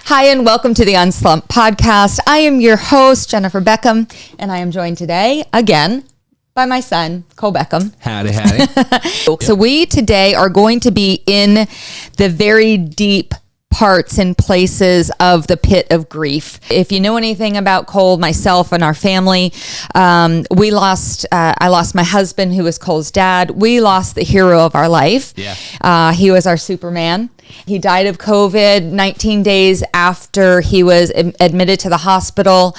Hi, and welcome to the Unslump Podcast. I am your host, Jennifer Beckham, and I am joined today, again, by my son, Cole Beckham. Howdy, howdy. So we today are going to be in the very deep parts and places of the pit of grief. If you know anything about Cole, myself, and our family, I lost my husband, who was Cole's dad. We lost the hero of our life. Yeah. He was our Superman. He died of COVID 19 days after he was admitted to the hospital.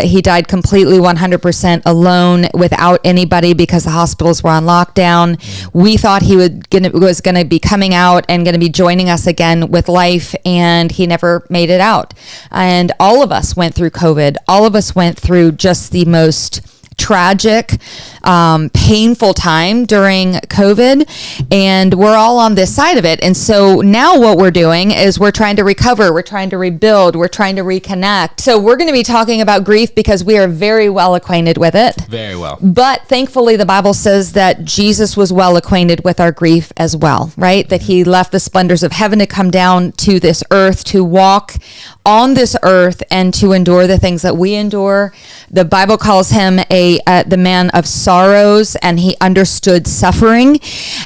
He died completely 100% alone without anybody because the hospitals were on lockdown. We thought he was going to be coming out and going to be joining us again with life, and he never made it out. And all of us went through COVID. All of us went through just the most tragic, painful time during COVID, and we're all on this side of it. And so now what we're doing is we're trying to recover, we're trying to rebuild, we're trying to reconnect. So we're going to be talking about grief because we are very well acquainted with it. Very well. But thankfully, the Bible says that Jesus was well acquainted with our grief as well, right? That he left the splendors of heaven to come down to this earth, to walk on this earth and to endure the things that we endure. The Bible calls him the man of sorrows, and he understood suffering.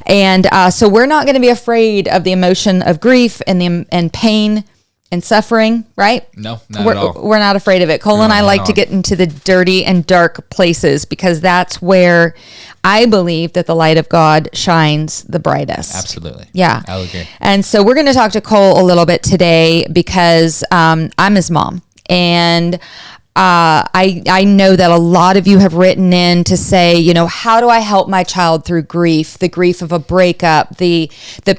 And so we're not going to be afraid of the emotion of grief and pain and suffering, right? No, not at all. We're not afraid of it. Cole and I like to get into the dirty and dark places because that's where I believe that the light of God shines the brightest. Absolutely. Yeah. I would agree. And so we're going to talk to Cole a little bit today because I'm his mom. And I know that a lot of you have written in to say, how do I help my child through grief, the grief of a breakup, the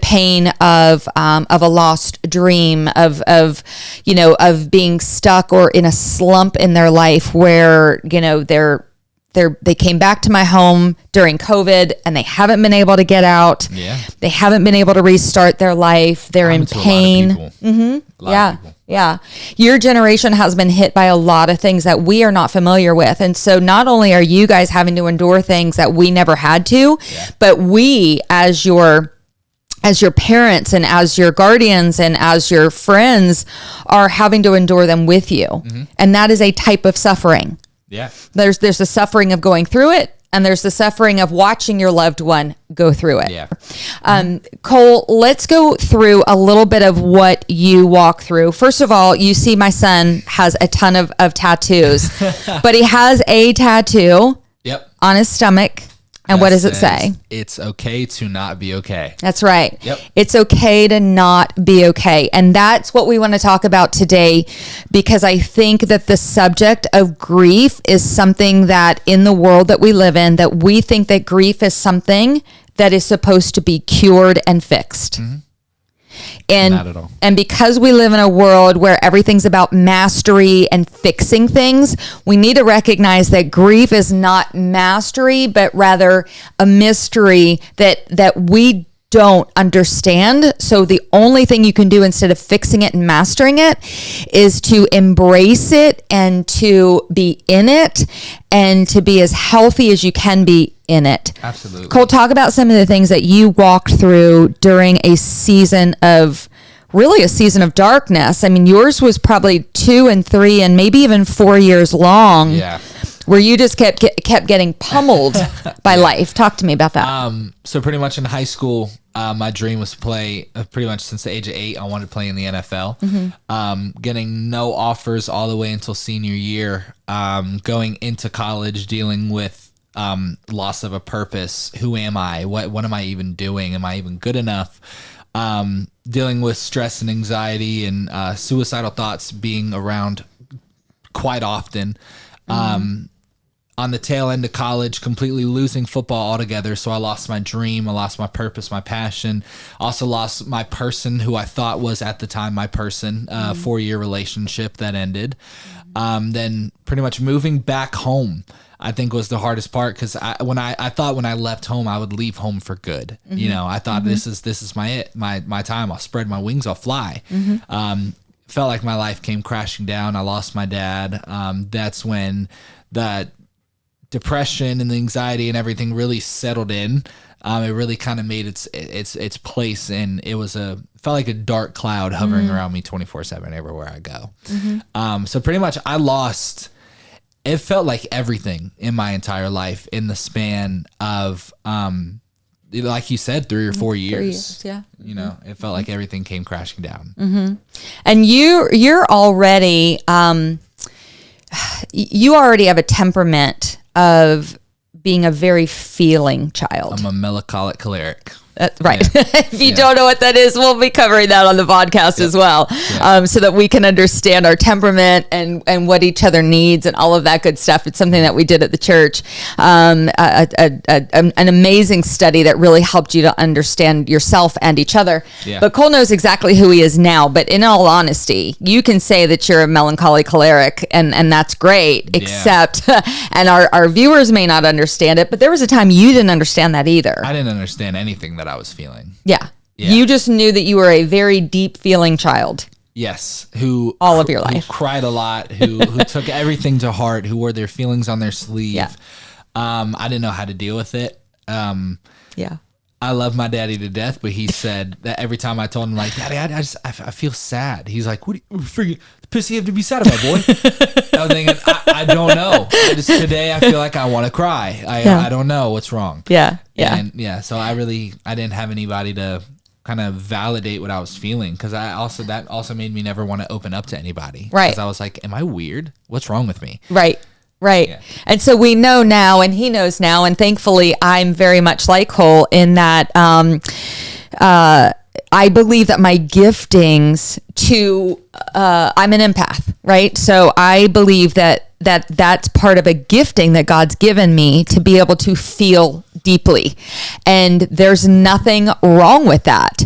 pain of a lost dream, of being stuck or in a slump in their life where, they came back to my home during COVID and they haven't been able to get out. Yeah. They haven't been able to restart their life. They're in pain. A lot of people. Yeah. Your generation has been hit by a lot of things that we are not familiar with. And so not only are you guys having to endure things that we never had to, but we as your parents and as your guardians and as your friends are having to endure them with you. Mm-hmm. And that is a type of suffering. Yeah. There's the suffering of going through it, and there's the suffering of watching your loved one go through it. Yeah. Cole, let's go through a little bit of what you walk through. First of all, you see my son has a ton of tattoos, but he has a tattoo on his stomach. And what does it say? It's okay to not be okay. That's right. Yep. It's okay to not be okay. And that's what we want to talk about today, because I think that the subject of grief is something that in the world that we live in, that we think that grief is something that is supposed to be cured and fixed. Mm-hmm. Not at all. And because we live in a world where everything's about mastery and fixing things, we need to recognize that grief is not mastery, but rather a mystery that we don't understand. So the only thing you can do instead of fixing it and mastering it is to embrace it and to be in it and to be as healthy as you can be in it. Absolutely. Cole, talk about some of the things that you walked through during a season of darkness. I mean, yours was probably 2 and 3 and maybe even 4 years long. Yeah. Where you just kept getting pummeled by life. Talk to me about that. So pretty much in high school, my dream was to play pretty much since the age of 8. I wanted to play in the NFL. Mm-hmm. Getting no offers all the way until senior year. Going into college, dealing with loss of a purpose. Who am I? What am I even doing? Am I even good enough? Dealing with stress and anxiety and suicidal thoughts being around quite often. Mm-hmm. On the tail end of college, completely losing football altogether. So I lost my dream. I lost my purpose, my passion. Also lost my person who I thought was at the time my person, 4-year relationship that ended. Then pretty much moving back home, I think was the hardest part, because I thought when I left home, I would leave home for good. Mm-hmm. I thought this is my time. I'll spread my wings. I'll fly. Mm-hmm. Felt like my life came crashing down. I lost my dad. That's when the depression and the anxiety and everything really settled in. it really kind of made its place, and it felt like a dark cloud hovering around me 24/7 everywhere I go. So pretty much it felt like everything in my entire life in the span of, like you said, 3 or 4 years. 3 years, yeah. It felt like everything came crashing down. And you're already, you already have a temperament of being a very feeling child. I'm a melancholic choleric. That's right. Yeah. If you don't know what that is, we'll be covering that on the podcast as well, so that we can understand our temperament and what each other needs and all of that good stuff. It's something that we did at the church, an amazing study that really helped you to understand yourself and each other. Yeah. But Cole knows exactly who he is now. But in all honesty, you can say that you're a melancholy choleric, and that's great, except, and our viewers may not understand it, but there was a time you didn't understand that either. I didn't understand anything that I was feeling. Yeah. You just knew that you were a very deep feeling child. Yes. Who all of your life who cried a lot, who took everything to heart, who wore their feelings on their sleeve. Yeah. I didn't know how to deal with it. I love my daddy to death, but he said that every time I told him, like, Daddy, I feel sad. He's like, what are you freaking pissy you have to be sad about, boy? I was thinking, I don't know. Today I feel like I want to cry. I don't know what's wrong. Yeah. So I didn't have anybody to kind of validate what I was feeling, because that also made me never want to open up to anybody. Right. Because I was like, am I weird? What's wrong with me? Right. Yeah. And so we know now, and he knows now, and thankfully I'm very much like Cole in that I believe that my giftings I'm an empath, right? So I believe that's part of a gifting that God's given me to be able to feel deeply. And there's nothing wrong with that.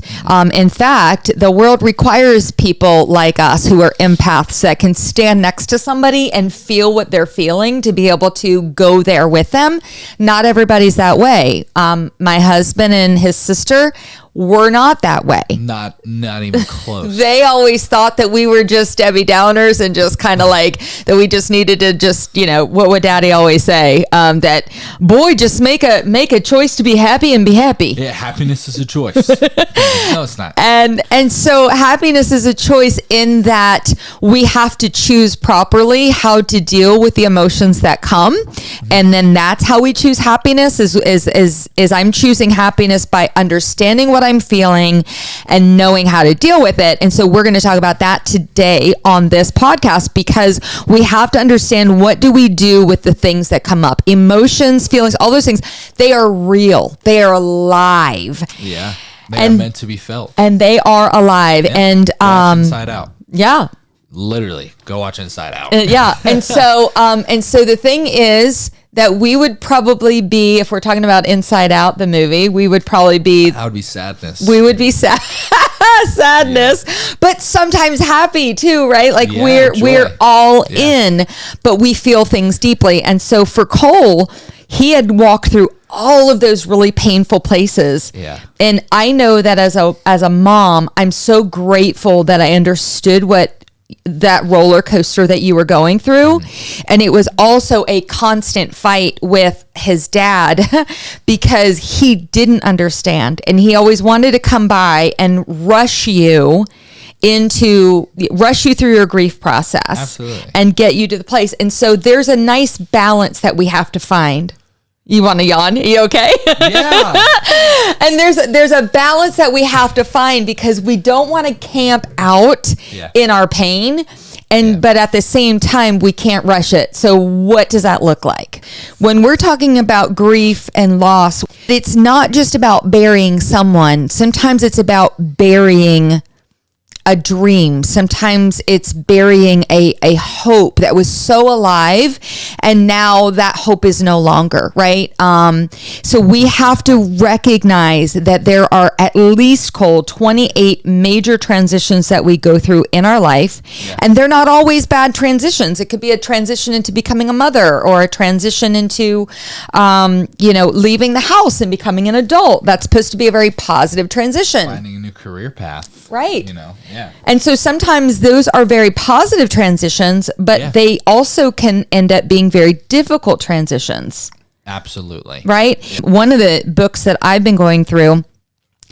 In fact, the world requires people like us who are empaths that can stand next to somebody and feel what they're feeling, to be able to go there with them. Not everybody's that way. My husband and his sister were not that way. Not even close. They always thought that we were just Debbie Downers, and just kind of like that we just needed to just, what would Daddy always say? That, boy, just make a choice to be happy and be happy. Yeah, happiness is a choice. No, it's not. And so happiness is a choice in that we have to choose properly how to deal with the emotions that come. And then that's how we choose happiness is I'm choosing happiness by understanding what I'm feeling and knowing how to deal with it. And so we're going to talk about that today on this podcast, because we have to understand, what do we do with the things that come up? Emotions, feelings, all those things, they are real. They are alive. Yeah. They are meant to be felt. And they are alive. Yeah. And Inside Out. Yeah. Literally, go watch Inside Out. Yeah. And so the thing is that we would probably be, if we're talking about Inside Out, the movie, we would probably be... That would be sadness. We would be sadness, but sometimes happy too, right? Like we're all in, but we feel things deeply. And so for Cole, he had walked through all of those really painful places. Yeah. And I know that as a mom, I'm so grateful that I understood that roller coaster that you were going through. And it was also a constant fight with his dad because he didn't understand, and he always wanted to come by and rush you through your grief process. Absolutely. And get you to the place. And so there's a nice balance that we have to find. You want to yawn? Are you okay? Yeah. And there's a balance that we have to find, because we don't want to camp out in our pain. But at the same time, we can't rush it. So what does that look like? When we're talking about grief and loss, it's not just about burying someone. Sometimes it's about burying a dream. Sometimes it's burying a hope that was so alive, and now that hope is no longer, right? So we have to recognize that there are at least, Cole, 28 major transitions that we go through in our life. Yeah. And they're not always bad transitions. It could be a transition into becoming a mother, or a transition into, leaving the house and becoming an adult. That's supposed to be a very positive transition. Finding a new career path. Right. Yeah. And so sometimes those are very positive transitions, but they also can end up being very difficult transitions. Absolutely. Right? One of the books that I've been going through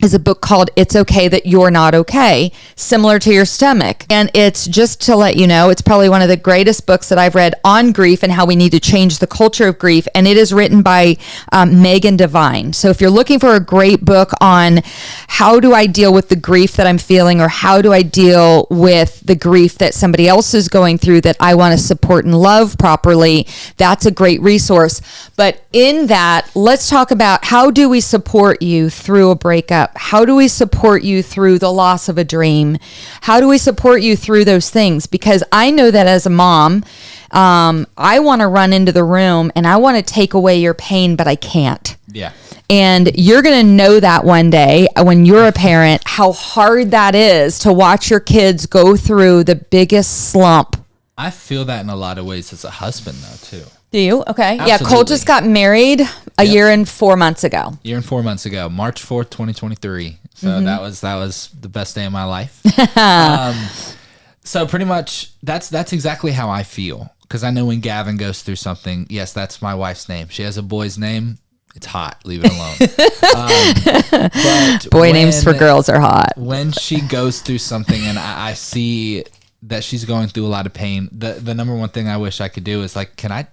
is a book called It's Okay That You're Not Okay, similar to your stomach. And it's just to let you know, it's probably one of the greatest books that I've read on grief and how we need to change the culture of grief. And it is written by Megan Devine. So if you're looking for a great book on how do I deal with the grief that I'm feeling, or how do I deal with the grief that somebody else is going through that I want to support and love properly, that's a great resource. But in that, let's talk about how do we support you through a breakup? How do we support you through the loss of a dream? How do we support you through those things? Because I know that as a mom, I want to run into the room and I want to take away your pain, but I can't. Yeah. And you're going to know that one day when you're a parent, how hard that is to watch your kids go through the biggest slump. I feel that in a lot of ways as a husband, though, too. Do you? Okay. Absolutely. Yeah, Cole just got married a year and 4 months ago. March 4th, 2023. So that was the best day of my life. So pretty much that's exactly how I feel, because I know when Gavin goes through something, yes, that's my wife's name. She has a boy's name. It's hot. Leave it alone. But Boy names for girls are hot. When she goes through something and I see that she's going through a lot of pain, the number one thing I wish I could do is like, can I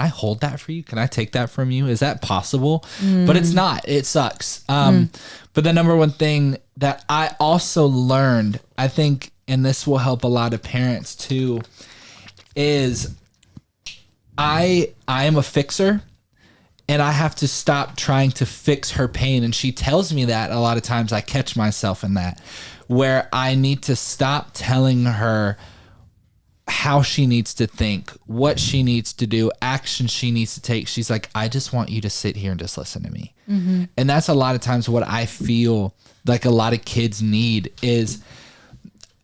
hold that for you? Can I take that from you? Is that possible? But it's not. It sucks. But the number one thing that I also learned, I think, and this will help a lot of parents too, is I am a fixer. And I have to stop trying to fix her pain. And she tells me that a lot of times. I catch myself in that, where I need to stop telling her how she needs to think, what she needs to do, actions she needs to take. She's like, I just want you to sit here and just listen to me. And that's a lot of times what I feel like a lot of kids need is,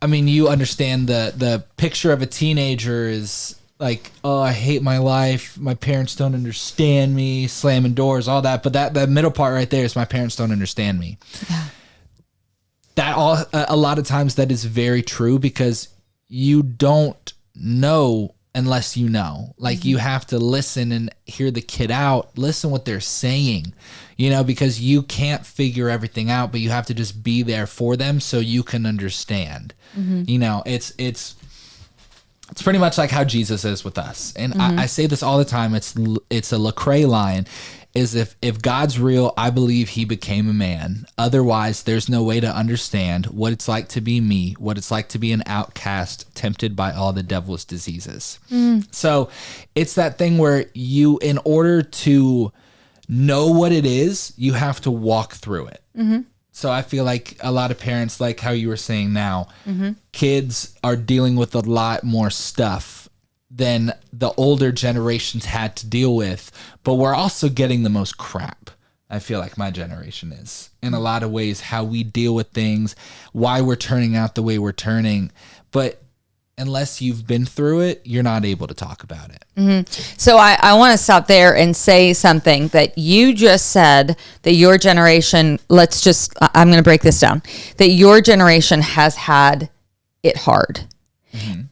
I mean, you understand the picture of a teenager is like, oh, I hate my life. My parents don't understand me, slamming doors, all that. But that middle part right there is my parents don't understand me. Yeah. A lot of times that is very true, because you don't know unless you know. Like you have to listen and hear the kid out, listen what they're saying, because you can't figure everything out, but you have to just be there for them so you can understand. It's pretty much like how Jesus is with us. And I say this all the time. It's a Lecrae line, is if God's real, I believe he became a man. Otherwise, there's no way to understand what it's like to be me, what it's like to be an outcast, tempted by all the devil's diseases. So it's that thing where you, in order to know what it is, you have to walk through it. So I feel like a lot of parents, like how you were saying now, kids are dealing with a lot more stuff than the older generations had to deal with, but we're also getting the most crap. I feel like my generation is, in a lot of ways, how we deal with things, why we're turning out the way we're turning. But unless you've been through it, you're not able to talk about it. So I want to stop there and say something that you just said, that your generation, I'm going to break this down, that your generation has had it hard.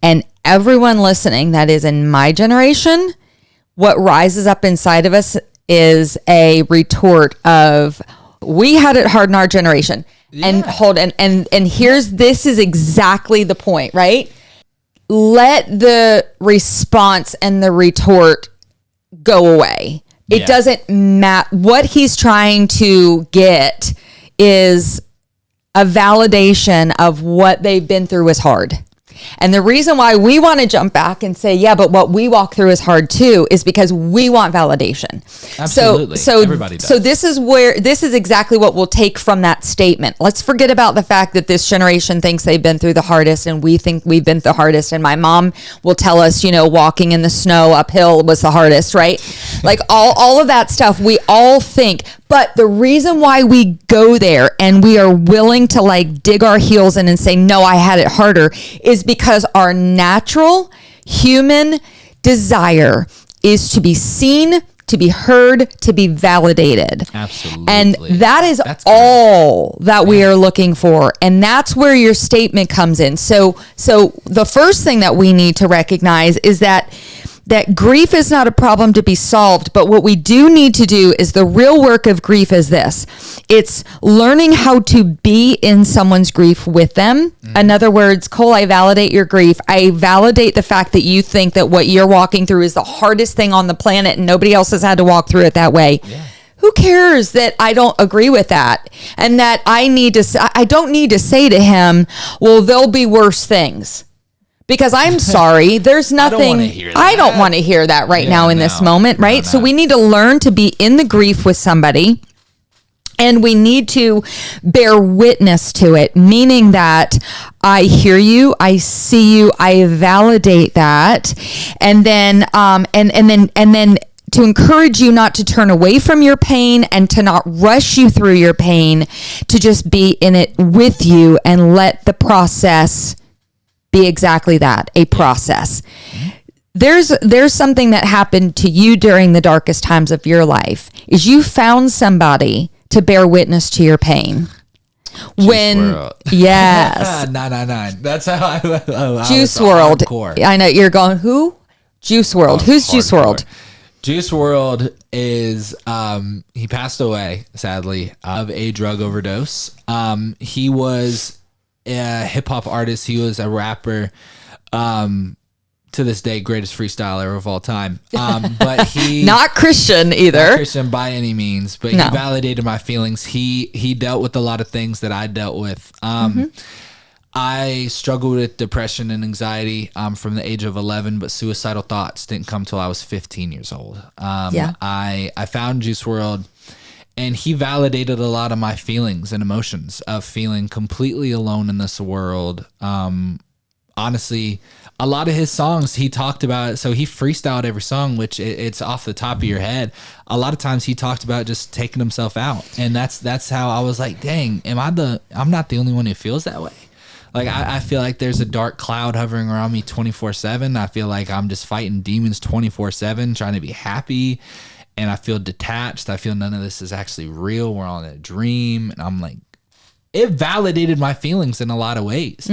And everyone listening that is in my generation, what rises up inside of us is a retort of, we had it hard in our generation. Yeah. And this is exactly the point, right? Let the response and the retort go away. It doesn't matter. What he's trying to get is a validation of what they've been through is hard. And the reason why we want to jump back and say, yeah, but what we walk through is hard too, is because we want validation. Absolutely. Everybody does. So this is exactly what we'll take from that statement. Let's forget about the fact that this generation thinks they've been through the hardest and we think we've been through the hardest. And my mom will tell us, walking in the snow uphill was the hardest, right? Like all of that stuff, we all think. But the reason why we go there and we are willing to dig our heels in and say, no, I had it harder, is because our natural human desire is to be seen, to be heard, to be validated. Absolutely. And that's all that we are looking for. And that's where your statement comes in. So the first thing that we need to recognize is that that grief is not a problem to be solved, but what we do need to do is the real work of grief is this. It's learning how to be in someone's grief with them. In other words, Cole, I validate your grief. I validate the fact that you think that what you're walking through is the hardest thing on the planet and nobody else has had to walk through it that way. Yeah. Who cares that I don't agree with that? And that I don't need to say to him, well, there'll be worse things. Because I'm sorry, there's nothing. I don't want to hear that right now in this moment, right? So we need to learn to be in the grief with somebody, and we need to bear witness to it, meaning that I hear you, I see you, I validate that, and then to encourage you not to turn away from your pain and to not rush you through your pain, to just be in it with you and let the process be exactly that, a process. There's something that happened to you during the darkest times of your life, is you found somebody to bear witness to your pain. Yes. 999. That's how I Juice WRLD. I know you're going, who? Juice WRLD. Who's Juice WRLD? Juice WRLD is, he passed away, sadly, of a drug overdose. He was a hip hop artist. He was a rapper. To this day, greatest freestyler of all time. But he not Christian either. Not Christian by any means, but he validated my feelings. He dealt with a lot of things that I dealt with. I struggled with depression and anxiety from the age of 11, but suicidal thoughts didn't come till I was 15 years old. I found Juice WRLD, and he validated a lot of my feelings and emotions of feeling completely alone in this world. Honestly, a lot of his songs he talked about, so he freestyled every song, which it's off the top of your head. A lot of times he talked about just taking himself out, and that's how I was like, dang, I'm not the only one who feels that way. Like, I feel like there's a dark cloud hovering around me 24/7. I feel like I'm just fighting demons 24/7, trying to be happy. And I feel detached. I feel none of this is actually real. We're all in a dream. And I'm like, it validated my feelings in a lot of ways.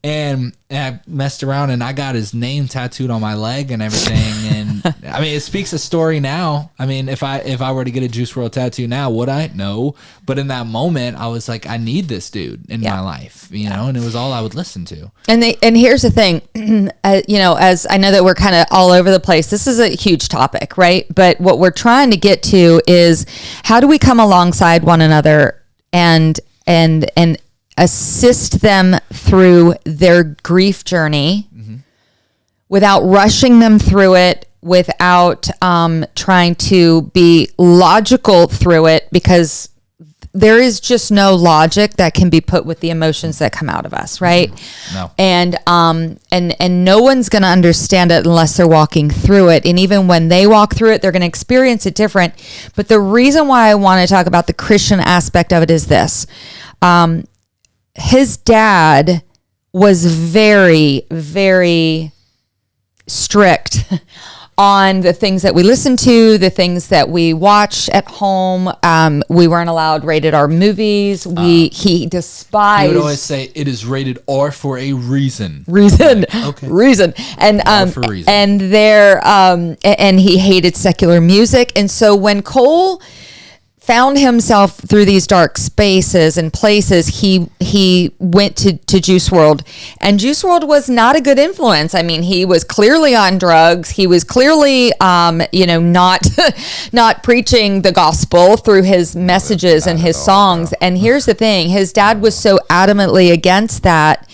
And I messed around and I got his name tattooed on my leg and everything. And I mean, it speaks a story now. I mean, if I were to get a Juice WRLD tattoo now, would I? No. But in that moment, I was like, I need this dude in my life, you know, and it was all I would listen to. And here's the thing, as I know that we're kind of all over the place, this is a huge topic, right? But what we're trying to get to is, how do we come alongside one another and assist them through their grief journey without rushing them through it, without trying to be logical through it, because there is just no logic that can be put with the emotions that come out of us, right? No. And no one's going to understand it unless they're walking through it. And even when they walk through it, they're going to experience it different. But the reason why I want to talk about the Christian aspect of it is this. His dad was very, very strict on the things that we listen to, the things that we watch at home. We weren't allowed rated R movies. He despised. He would always say, it is rated R for a reason. Reason. Like, okay. Reason. And for reason. And he hated secular music. And so when Cole found himself through these dark spaces and places, he went to Juice WRLD, and Juice WRLD was not a good influence. I mean, he was clearly on drugs. He was clearly, not preaching the gospel through his messages and his songs. And here's the thing, his dad was so adamantly against that.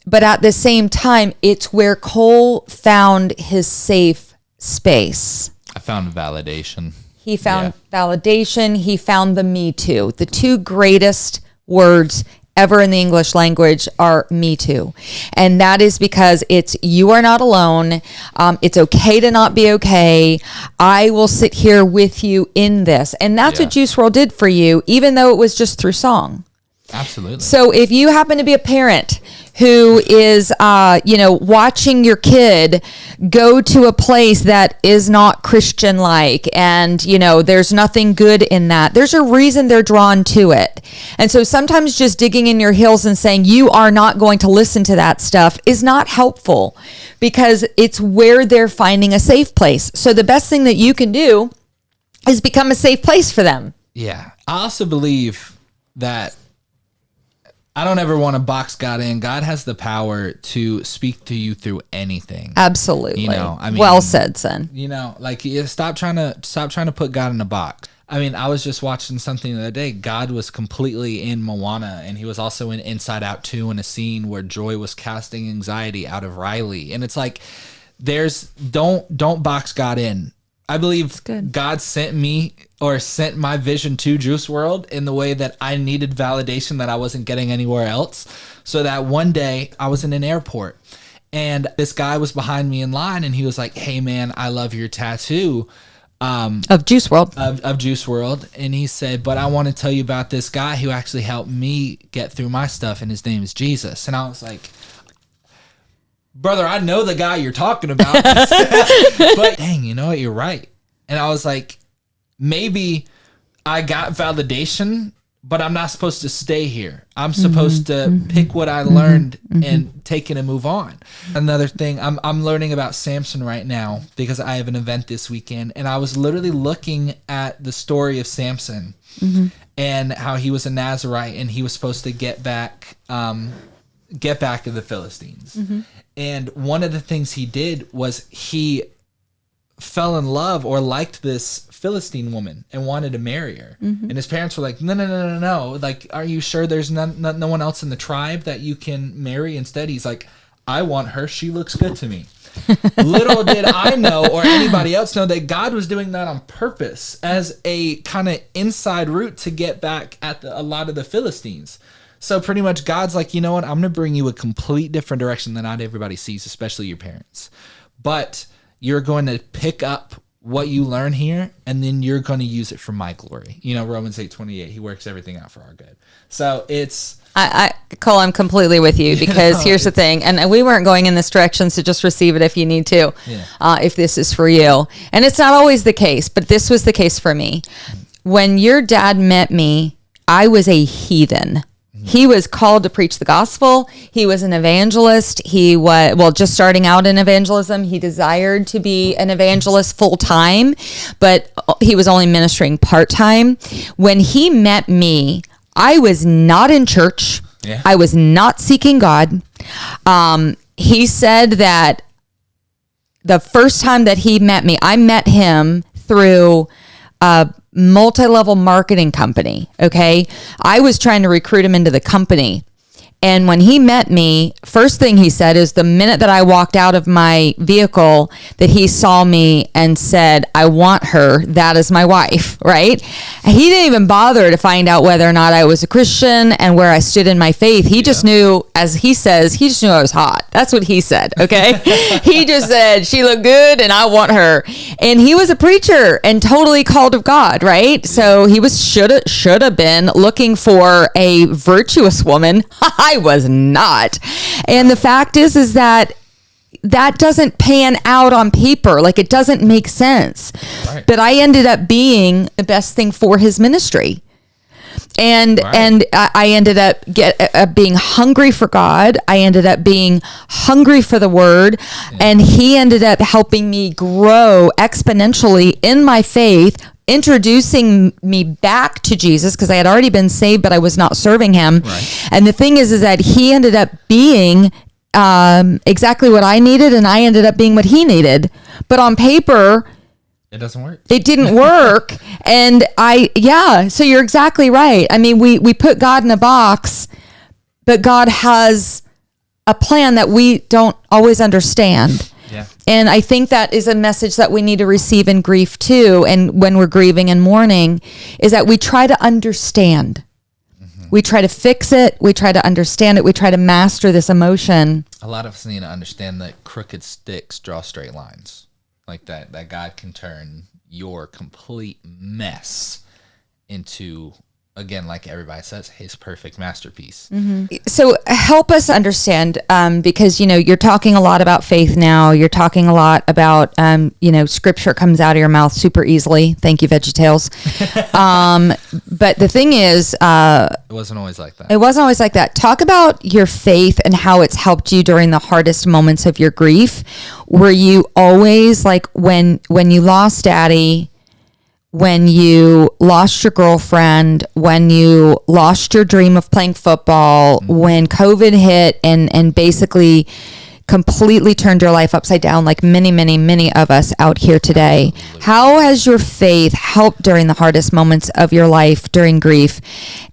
But at the same time, it's where Cole found his safe space. I found validation. He found validation. He found the Me Too. The two greatest words ever in the English language are Me Too. And that is because it's, you are not alone. It's okay to not be okay. I will sit here with you in this. And that's what Juice WRLD did for you, even though it was just through song. Absolutely. So if you happen to be a parent who is, watching your kid go to a place that is not Christian-like, and, there's nothing good in that, there's a reason they're drawn to it. And so sometimes just digging in your heels and saying you are not going to listen to that stuff is not helpful, because it's where they're finding a safe place. So the best thing that you can do is become a safe place for them. Yeah. I also believe that I don't ever want to box God in. God has the power to speak to you through anything. Absolutely. Well said, son. Stop trying to put God in a box. I mean, I was just watching something the other day. God was completely in Moana, and he was also in Inside Out 2 in a scene where Joy was casting anxiety out of Riley. And it's like, don't box God in. I believe God sent my vision to Juice World in the way that I needed validation that I wasn't getting anywhere else. So that one day I was in an airport and this guy was behind me in line, and he was like, "Hey man, I love your tattoo." Of Juice World. Of Juice World. And he said, "But I want to tell you about this guy who actually helped me get through my stuff, and his name is Jesus." And I was like, "Brother, I know the guy you're talking about." But dang, you know what? You're right. And I was like, maybe I got validation, but I'm not supposed to stay here. I'm supposed to pick what I learned and take it and move on. Another thing, I'm learning about Samson right now because I have an event this weekend, and I was literally looking at the story of Samson and how he was a Nazarite and he was supposed to get back to the Philistines. And one of the things he did was he fell in love or liked this Philistine woman and wanted to marry her. And his parents were like, no. Like, are you sure there's no one else in the tribe that you can marry instead? He's like, I want her. She looks good to me. Little did I know, or anybody else know, that God was doing that on purpose as a kind of inside route to get back at a lot of the Philistines. So pretty much God's like, you know what? I'm going to bring you a complete different direction that not everybody sees, especially your parents. But you're going to pick up what you learn here, and then you're going to use it for my glory. Romans 8:28, he works everything out for our good. So it's... Cole, I'm completely with you, because here's the thing, and we weren't going in this direction, so just receive it if you need to, if this is for you. And it's not always the case, but this was the case for me. When your dad met me, I was a heathen. He was called to preach the gospel. He was an evangelist. He was, just starting out in evangelism. He desired to be an evangelist full time, but he was only ministering part time. When he met me, I was not in church. Yeah. I was not seeking God. He said that the first time that he met me, I met him through a multi-level marketing company. Okay. I was trying to recruit him into the company. And when he met me, first thing he said is the minute that I walked out of my vehicle, that he saw me and said, "I want her. That is my wife," right? He didn't even bother to find out whether or not I was a Christian and where I stood in my faith. He just knew, as he says, he just knew I was hot. That's what he said, okay? He just said, she looked good and I want her. And he was a preacher and totally called of God, right? So he was should have been looking for a virtuous woman. I was not. And the fact is that doesn't pan out on paper. Like, it doesn't make sense. Right. But I ended up being the best thing for his ministry. And I ended up being hungry for God. I ended up being hungry for the word. Yeah. And he ended up helping me grow exponentially in my faith, introducing me back to Jesus, because I had already been saved, but I was not serving him. Right. And the thing is that he ended up being exactly what I needed, and I ended up being what he needed. But on paper, it doesn't work. It didn't work. And so you're exactly right. I mean, we put God in a box, but God has a plan that we don't always understand. Yeah. And I think that is a message that we need to receive in grief too. And when we're grieving and mourning, is that we try to understand. Mm-hmm. We try to fix it. We try to understand it. We try to master this emotion. A lot of us need to understand that crooked sticks draw straight lines. Like that God can turn your complete mess into again, like everybody says, his perfect masterpiece. So help us understand, because, you're talking a lot about faith now. You're talking a lot about, scripture comes out of your mouth super easily. Thank you, VeggieTales. But the thing is, It wasn't always like that. it wasn't always like that. Talk about your faith and how it's helped you during the hardest moments of your grief. Were you always like when you lost Daddy, when you lost your girlfriend, when you lost your dream of playing football, when COVID hit and basically completely turned your life upside down, like many, many, many of us out here today? Absolutely. How has your faith helped during the hardest moments of your life during grief?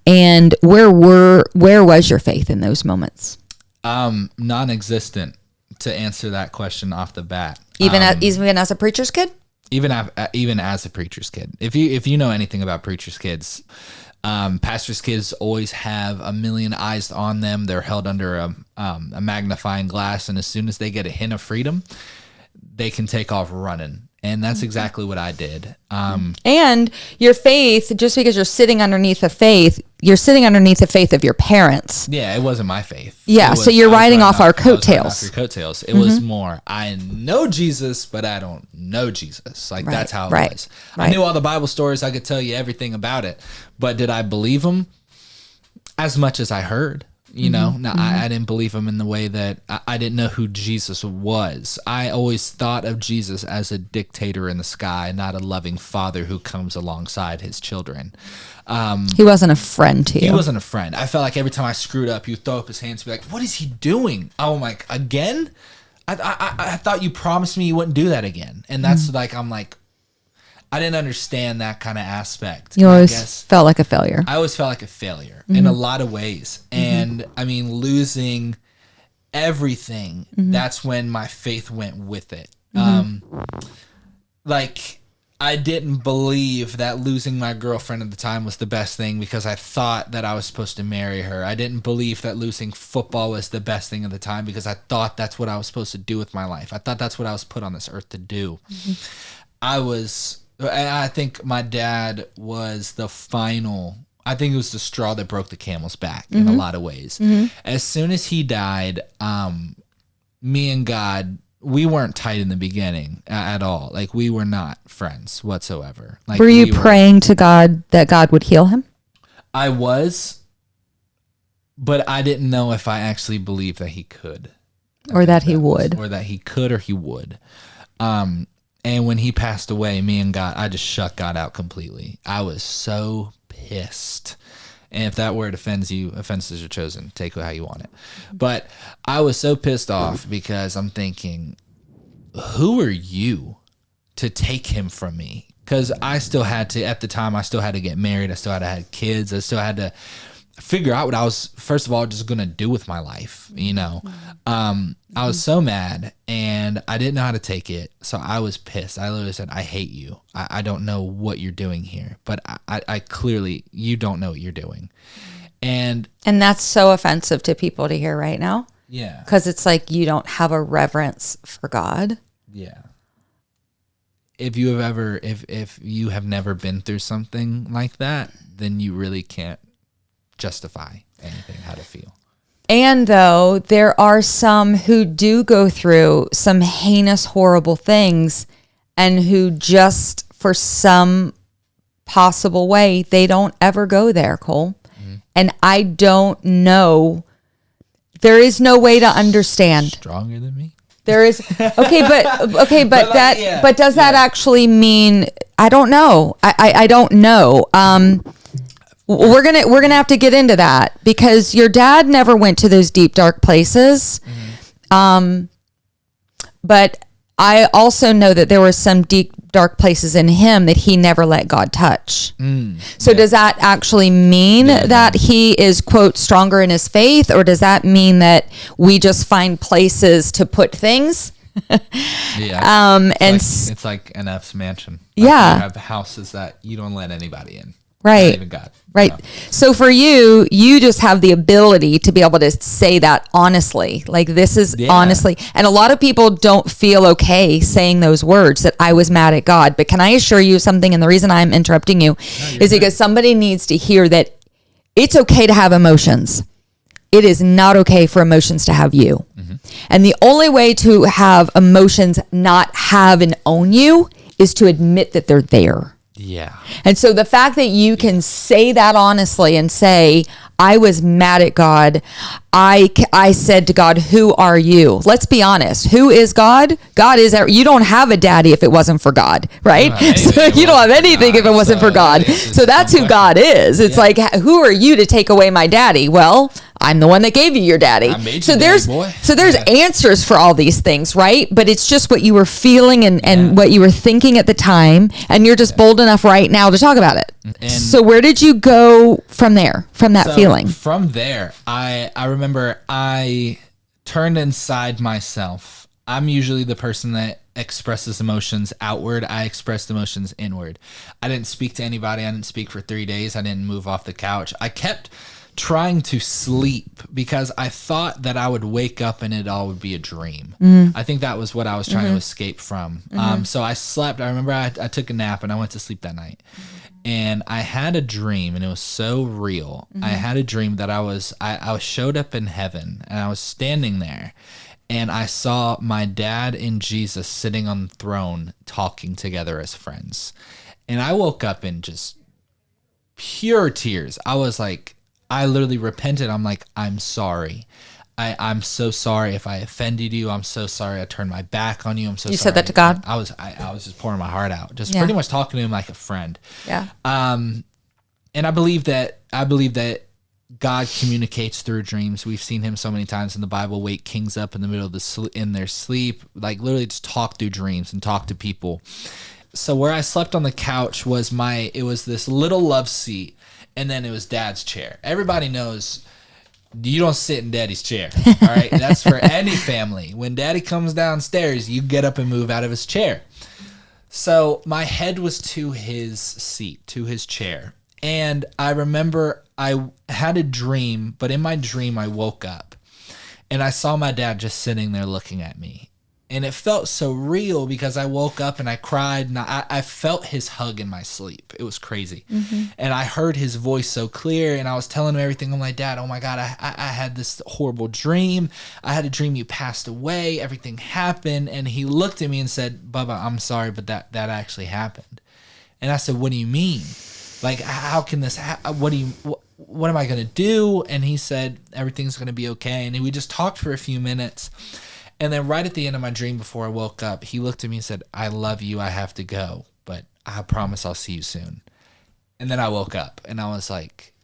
And where was your faith in those moments? Non-existent, to answer that question off the bat. Even as a preacher's kid? Even as a preacher's kid, if you know anything about preacher's kids, pastors' kids always have a million eyes on them. They're held under a magnifying glass, and as soon as they get a hint of freedom, they can take off running. And that's exactly what I did. And your faith, just because you're sitting underneath the faith, you're sitting underneath the faith of your parents. Yeah, it wasn't my faith. Yeah, so you're riding off our coattails. Your coattails. It was more, I know Jesus, but I don't know Jesus. Like, that's how it was. I knew all the Bible stories. I could tell you everything about it. But did I believe them? As much as I heard. I didn't believe him in the way that I didn't know who Jesus was. I always thought of Jesus as a dictator in the sky, not a loving father who comes alongside his children. He wasn't a friend to you. He wasn't a friend. I felt like every time I screwed up, he would throw up his hands and be like, what is he doing? I'm like, again? I thought you promised me you wouldn't do that again. And that's like, I'm like, I didn't understand that kind of aspect. You always felt like a failure. I always felt like a failure in a lot of ways. And I mean, losing everything, that's when my faith went with it. Like, I didn't believe that losing my girlfriend at the time was the best thing because I thought that I was supposed to marry her. I didn't believe that losing football was the best thing at the time because I thought that's what I was supposed to do with my life. I thought that's what I was put on this earth to do. I think my dad was the final, I think it was the straw that broke the camel's back in a lot of ways. As soon as he died, me and God, we weren't tight in the beginning at all. Like, we were not friends whatsoever. Like, were you praying to God that God would heal him? I was, but I didn't know if I actually believed that he could. Or that he would. Or that he could or he would. And when he passed away, me and God, I just shut God out completely. I was so pissed. And if that word offends you, offenses are chosen. Take it how you want it. But I was so pissed off because I'm thinking, who are you to take him from me? Because I still had to, at the time, I still had to get married. I still had to have kids. I still had to figure out what I was, first of all, just going to do with my life, I was so mad and I didn't know how to take it. So I was pissed. I literally said, I hate you. I don't know what you're doing here, but I clearly, you don't know what you're doing. And that's so offensive to people to hear right now. Yeah. Because it's like, you don't have a reverence for God. Yeah. If you have never been through something like that, then you really can't justify anything, how to feel. And though there are some who do go through some heinous, horrible things and who just for some possible way, they don't ever go there, Cole. Mm-hmm. And I don't know. There is no way to understand. Stronger than me? There is. Okay, but does that actually mean, I don't know. I don't know. We're gonna have to get into that because your dad never went to those deep, dark places. Mm-hmm. But I also know that there were some deep, dark places in him that he never let God touch. So does that actually mean that he is, quote, stronger in his faith? Or does that mean that we just find places to put things? It's like an F's mansion. Like, you have houses that you don't let anybody in. Right. Not even God. Right. No. So for you, you just have the ability to be able to say that honestly. Like, this is honestly. And a lot of people don't feel okay saying those words, that I was mad at God. But can I assure you something? And the reason I'm interrupting you is because somebody needs to hear that it's okay to have emotions. It is not okay for emotions to have you. Mm-hmm. And the only way to have emotions not have and own you is to admit that they're there. Yeah. And so the fact that you can say that honestly and say, I was mad at God. I said to God, who are you? Let's be honest. Who is God? God is, you don't have a daddy if it wasn't for God, right? So you don't have anything if it wasn't for God. So that's who God is. It's like, who are you to take away my daddy? Well, I'm the one that gave you your daddy. I made you daddy, boy. So there's answers for all these things, right? But it's just what you were feeling and what you were thinking at the time. And you're just bold enough right now to talk about it. And so where did you go from there, from that feeling? From there, I remember I turned inside myself. I'm usually the person that expresses emotions outward. I expressed emotions inward. I didn't speak to anybody. I didn't speak for 3 days. I didn't move off the couch. I kept trying to sleep because I thought that I would wake up and it all would be a dream. I think that was what I was trying to escape from. So I slept. I remember I took a nap and I went to sleep that night. And I had a dream, and it was so real. I had a dream that I showed up in heaven, and I was standing there, and I saw my dad and Jesus sitting on the throne talking together as friends. And I woke up in just pure tears. I was like, I literally repented. I'm like, I'm sorry. I'm so sorry if I offended you. I'm so sorry I turned my back on you. I'm so sorry. You said that to God? I was just pouring my heart out, just pretty much talking to him like a friend. Yeah. And I believe that God communicates through dreams. We've seen him so many times in the Bible wake kings up in the middle of in their sleep, like literally just talk through dreams and talk to people. So where I slept on the couch was it was this little love seat, and then it was Dad's chair. Everybody knows you don't sit in Daddy's chair. All right. That's for any family. When Daddy comes downstairs, you get up and move out of his chair. So my head was to his seat, to his chair. And I remember I had a dream, but in my dream, I woke up and I saw my dad just sitting there looking at me. And it felt so real because I woke up and I cried, and I felt his hug in my sleep. It was crazy. And I heard his voice so clear, and I was telling him everything. I'm like, Dad, oh my God, I had this horrible dream. I had a dream you passed away. Everything happened. And he looked at me and said, Bubba, I'm sorry, but that actually happened. And I said, what do you mean? Like, how can this happen? What am I going to do? And he said, everything's going to be okay. And we just talked for a few minutes. And then right at the end of my dream before I woke up, he looked at me and said, I love you. I have to go, but I promise I'll see you soon. And then I woke up and I was like,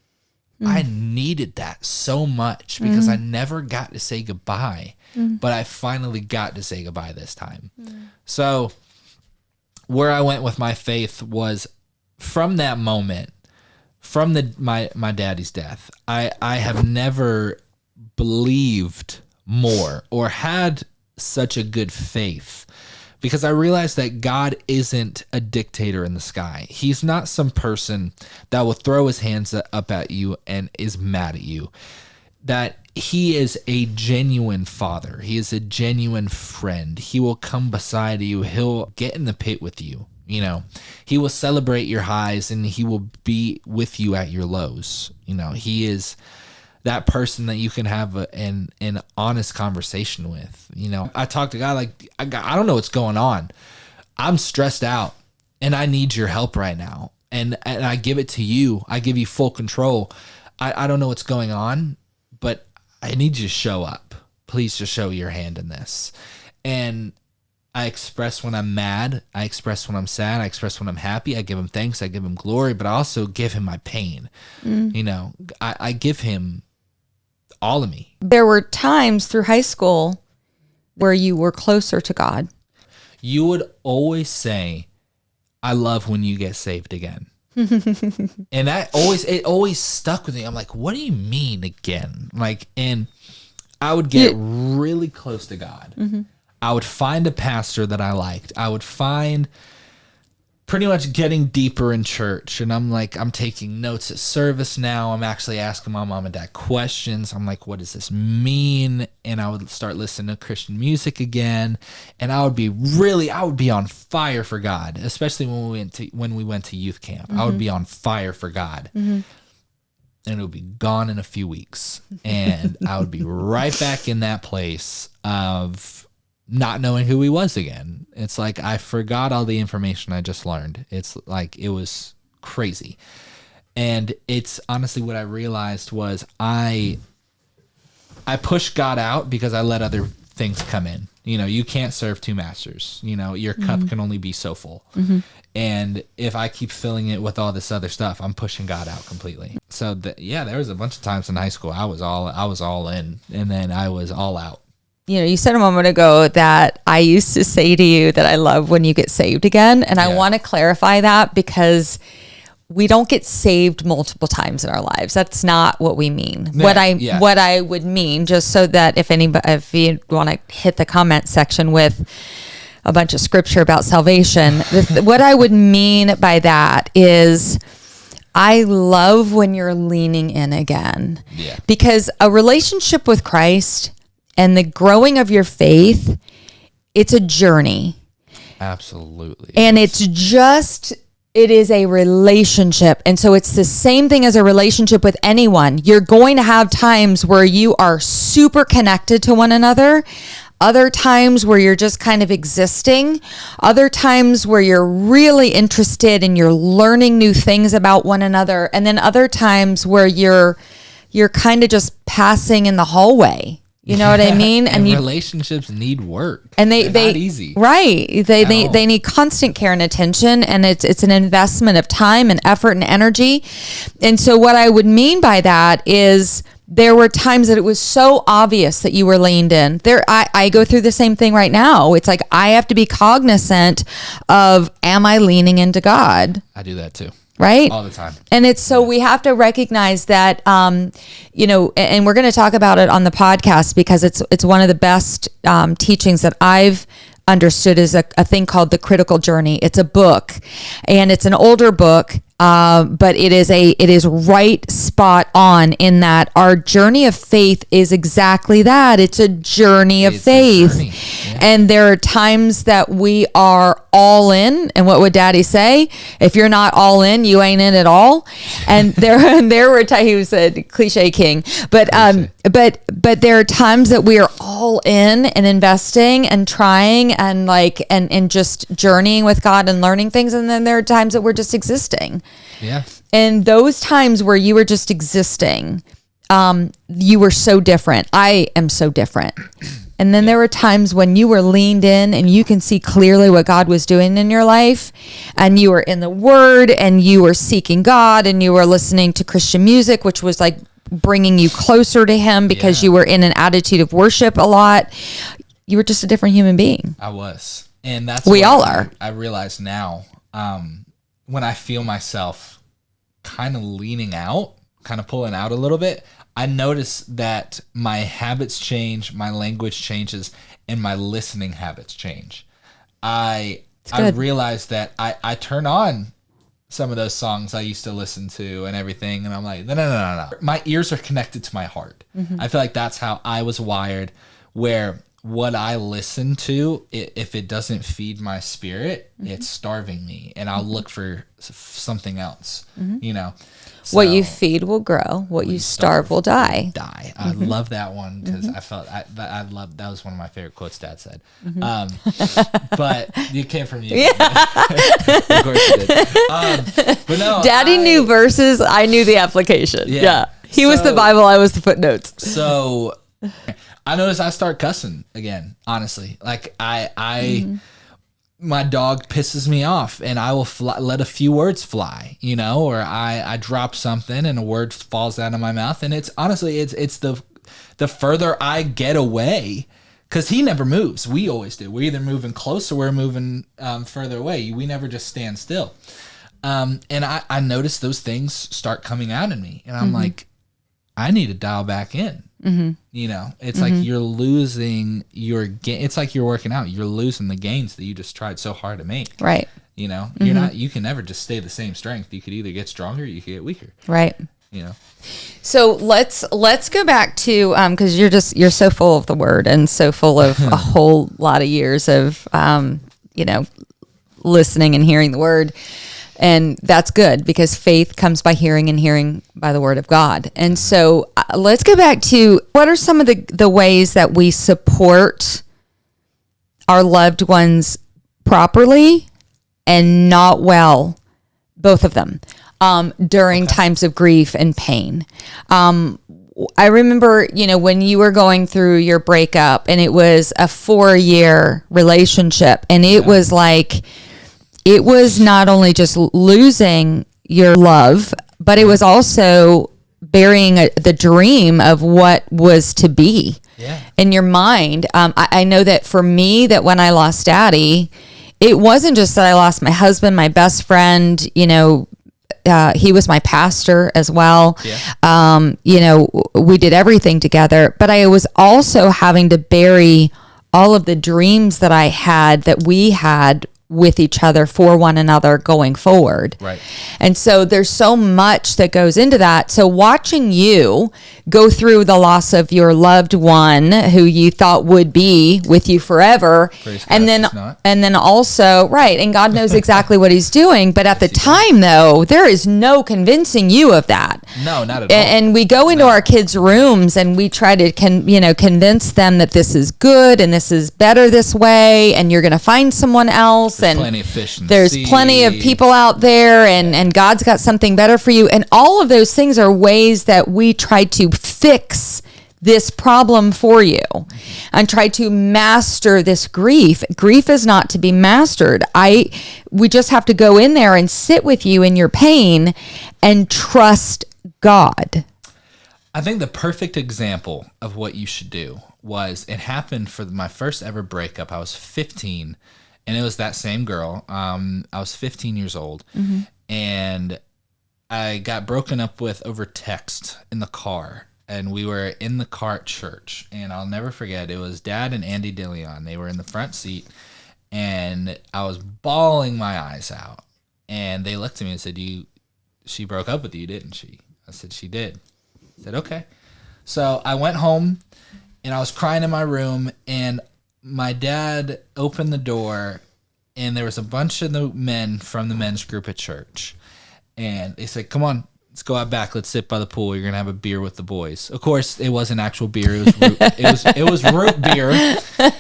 I needed that so much because I never got to say goodbye, but I finally got to say goodbye this time. So where I went with my faith was from that moment, from my daddy's death, I have never believed more or had such a good faith because I realized that God isn't a dictator in the sky. He's not some person that will throw his hands up at you and is mad at you. That he is a genuine father. He is a genuine friend. He will come beside you. He'll get in the pit with you. You know, he will celebrate your highs and he will be with you at your lows. You know, he is that person that you can have an honest conversation with. You know, I talk to God like, I don't know what's going on. I'm stressed out and I need your help right now. And I give it to you. I give you full control. I don't know what's going on, but I need you to show up. Please just show your hand in this. And I express when I'm mad. I express when I'm sad. I express when I'm happy. I give him thanks. I give him glory, but I also give him my pain. You know, I give him all of me. There were times through high school where you were closer to God. You would always say, I love when you get saved again. And it always stuck with me. I'm like, what do you mean again? Like, and I would get really close to God. I would find a pastor that I liked. I would find pretty much getting deeper in church. And I'm like, I'm taking notes at service now. I'm actually asking my mom and dad questions. I'm like, what does this mean? And I would start listening to Christian music again. And I would be on fire for God, especially when we went to youth camp. I would be on fire for God. And it would be gone in a few weeks. And I would be right back in that place of not knowing who he was again. It's like I forgot all the information I just learned. It's like it was crazy. And it's honestly what I realized was I pushed God out because I let other things come in. You know, you can't serve two masters. You know, your cup can only be so full. And if I keep filling it with all this other stuff, I'm pushing God out completely. So there was a bunch of times in high school I was all in, and then I was all out. You know, you said a moment ago that I used to say to you that I love when you get saved again. And I want to clarify that because we don't get saved multiple times in our lives. That's not what we mean. Yeah, What I would if you want to hit the comment section with a bunch of scripture about salvation, what I would mean by that is I love when you're leaning in again. Yeah. Because a relationship with Christ and the growing of your faith, it's a journey. Absolutely. And it is a relationship. And so it's the same thing as a relationship with anyone. You're going to have times where you are super connected to one another, other times where you're just kind of existing, other times where you're really interested and you're learning new things about one another, and then other times where you're kind of just passing in the hallway. You know what I mean? And relationships need work. And they're not easy. Right. They need constant care and attention, and it's an investment of time and effort and energy. And so what I would mean by that is there were times that it was so obvious that you were leaned in. I go through the same thing right now. It's like I have to be cognizant of, am I leaning into God? I do that too. Right? All the time. And it's so we have to recognize that, you know, and we're going to talk about it on the podcast because it's one of the best teachings that I've understood is a thing called The Critical Journey. It's a book, and it's an older book, but it is right spot on in that our journey of faith is exactly that. It's a journey of faith. Yeah. And there are times that we are all in, and what would Daddy say? If you're not all in, you ain't in at all. And there were times, he was a cliche king, but there are times that we are all in and investing and trying and and just journeying with God and learning things, and then there are times that we're just existing. Yeah. And those times where you were just existing, you were so different. I am so different. And then there were times when you were leaned in and you can see clearly what God was doing in your life, and you were in the Word and you were seeking God and you were listening to Christian music, which was like bringing you closer to Him because you were in an attitude of worship a lot. You were just a different human being. I was. And that's we all are. I realize now, when I feel myself kind of leaning out, kind of pulling out a little bit, I notice that my habits change, my language changes, and my listening habits change. I realize that I turn on some of those songs I used to listen to and everything, and I'm like, no. My ears are connected to my heart. Mm-hmm. I feel like that's how I was wired, where what I listen to, if it doesn't feed my spirit, it's starving me, and I'll look for something else, you know. So, what you feed will grow. What you starve will die. I love that one because I felt I love that was one of my favorite quotes Dad said. But it came from you. Yeah. Of course you did. But no, Daddy knew verses. I knew the application. Yeah. He was the Bible. I was the footnotes. So I noticed I start cussing again. Honestly, like my dog pisses me off, and I will let a few words fly, you know, or I drop something and a word falls out of my mouth, and it's honestly it's the further I get away, because he never moves. We always do. We're either moving close or we're moving further away. We never just stand still. And I notice those things start coming out in me, and I'm like, I need to dial back in. You know, it's like you're losing your gain. It's like you're working out. You're losing the gains that you just tried so hard to make. Right. You know, you're not. You can never just stay the same strength. You could either get stronger, or you could get weaker. Right. You know. So let's go back to because you're so full of the word and so full of a whole lot of years of listening and hearing the word, and that's good because faith comes by hearing and hearing by the word of God. And so let's go back to what are some of the ways that we support our loved ones properly and not well, both of them, during times of grief and pain. I remember, when you were going through your breakup and it was a 4-year relationship and it was like, it was not only just losing your love, but it was also burying the dream of what was to be in your mind. I know that for me, that when I lost Daddy, it wasn't just that I lost my husband, my best friend, he was my pastor as well. We did everything together, but I was also having to bury all of the dreams that I had, that we had with each other for one another going forward. Right. And so there's so much that goes into that. So watching you go through the loss of your loved one who you thought would be with you forever. And then also, right. And God knows exactly what he's doing. But at the time though, there is no convincing you of that. No, not at all. And we go into our kids' rooms and we try to convince them that this is good and this is better this way. And you're going to find someone else. There's and plenty of fish in the there's sea. Plenty of people out there and God's got something better for you. And all of those things are ways that we try to fix this problem for you and try to master this grief. Grief is not to be mastered. We just have to go in there and sit with you in your pain and trust God. I think the perfect example of what you should do was, it happened for my first ever breakup. I was 15. And it was that same girl. I was 15 years old, and I got broken up with over text in the car. And we were in the car at church. And I'll never forget, it was Dad and Andy DeLeon. They were in the front seat, and I was bawling my eyes out. And they looked at me and said, she broke up with you, didn't she? I said, she did. I said, okay. So I went home, and I was crying in my room, and my dad opened the door, and there was a bunch of the men from the men's group at church. And they said, come on, let's go out back. Let's sit by the pool. You're going to have a beer with the boys. Of course, it wasn't actual beer. It was root, it was root beer.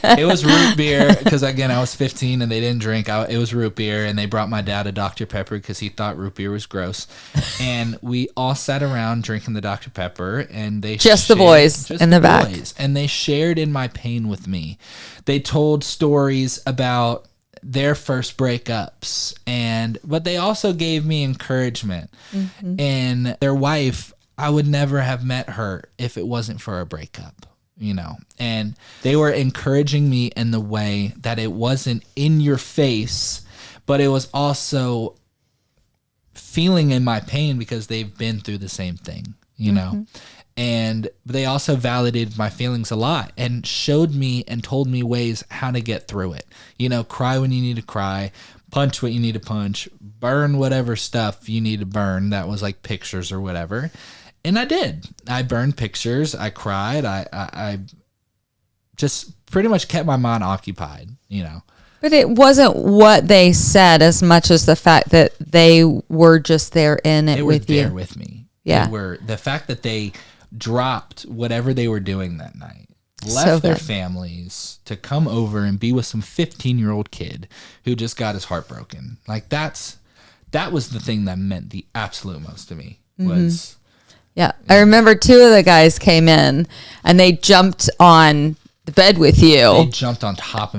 It was root beer because, again, I was 15 and they didn't drink. It was root beer, and they brought my dad a Dr. Pepper because he thought root beer was gross. And we all sat around drinking the Dr. Pepper, and they just the boys in the back. And they shared in my pain with me. They told stories about their first breakups, but they also gave me encouragement. And their wife, I would never have met her if it wasn't for a breakup, and they were encouraging me in the way that it wasn't in your face, but it was also feeling in my pain because they've been through the same thing, And they also validated my feelings a lot and showed me and told me ways how to get through it. Cry when you need to cry, punch what you need to punch, burn whatever stuff you need to burn. That was like pictures or whatever. And I did. I burned pictures. I cried. I just pretty much kept my mind occupied, But it wasn't what they said as much as the fact that they were just there in it with you. They were there with me. Yeah. They were, the fact that they dropped whatever they were doing that night, left their families to come over and be with some 15-year-old kid who just got his heart broken. Like that was the thing that meant the absolute most to me was. Yeah. I remember 2 of the guys came in and they jumped on the bed with you. They jumped on top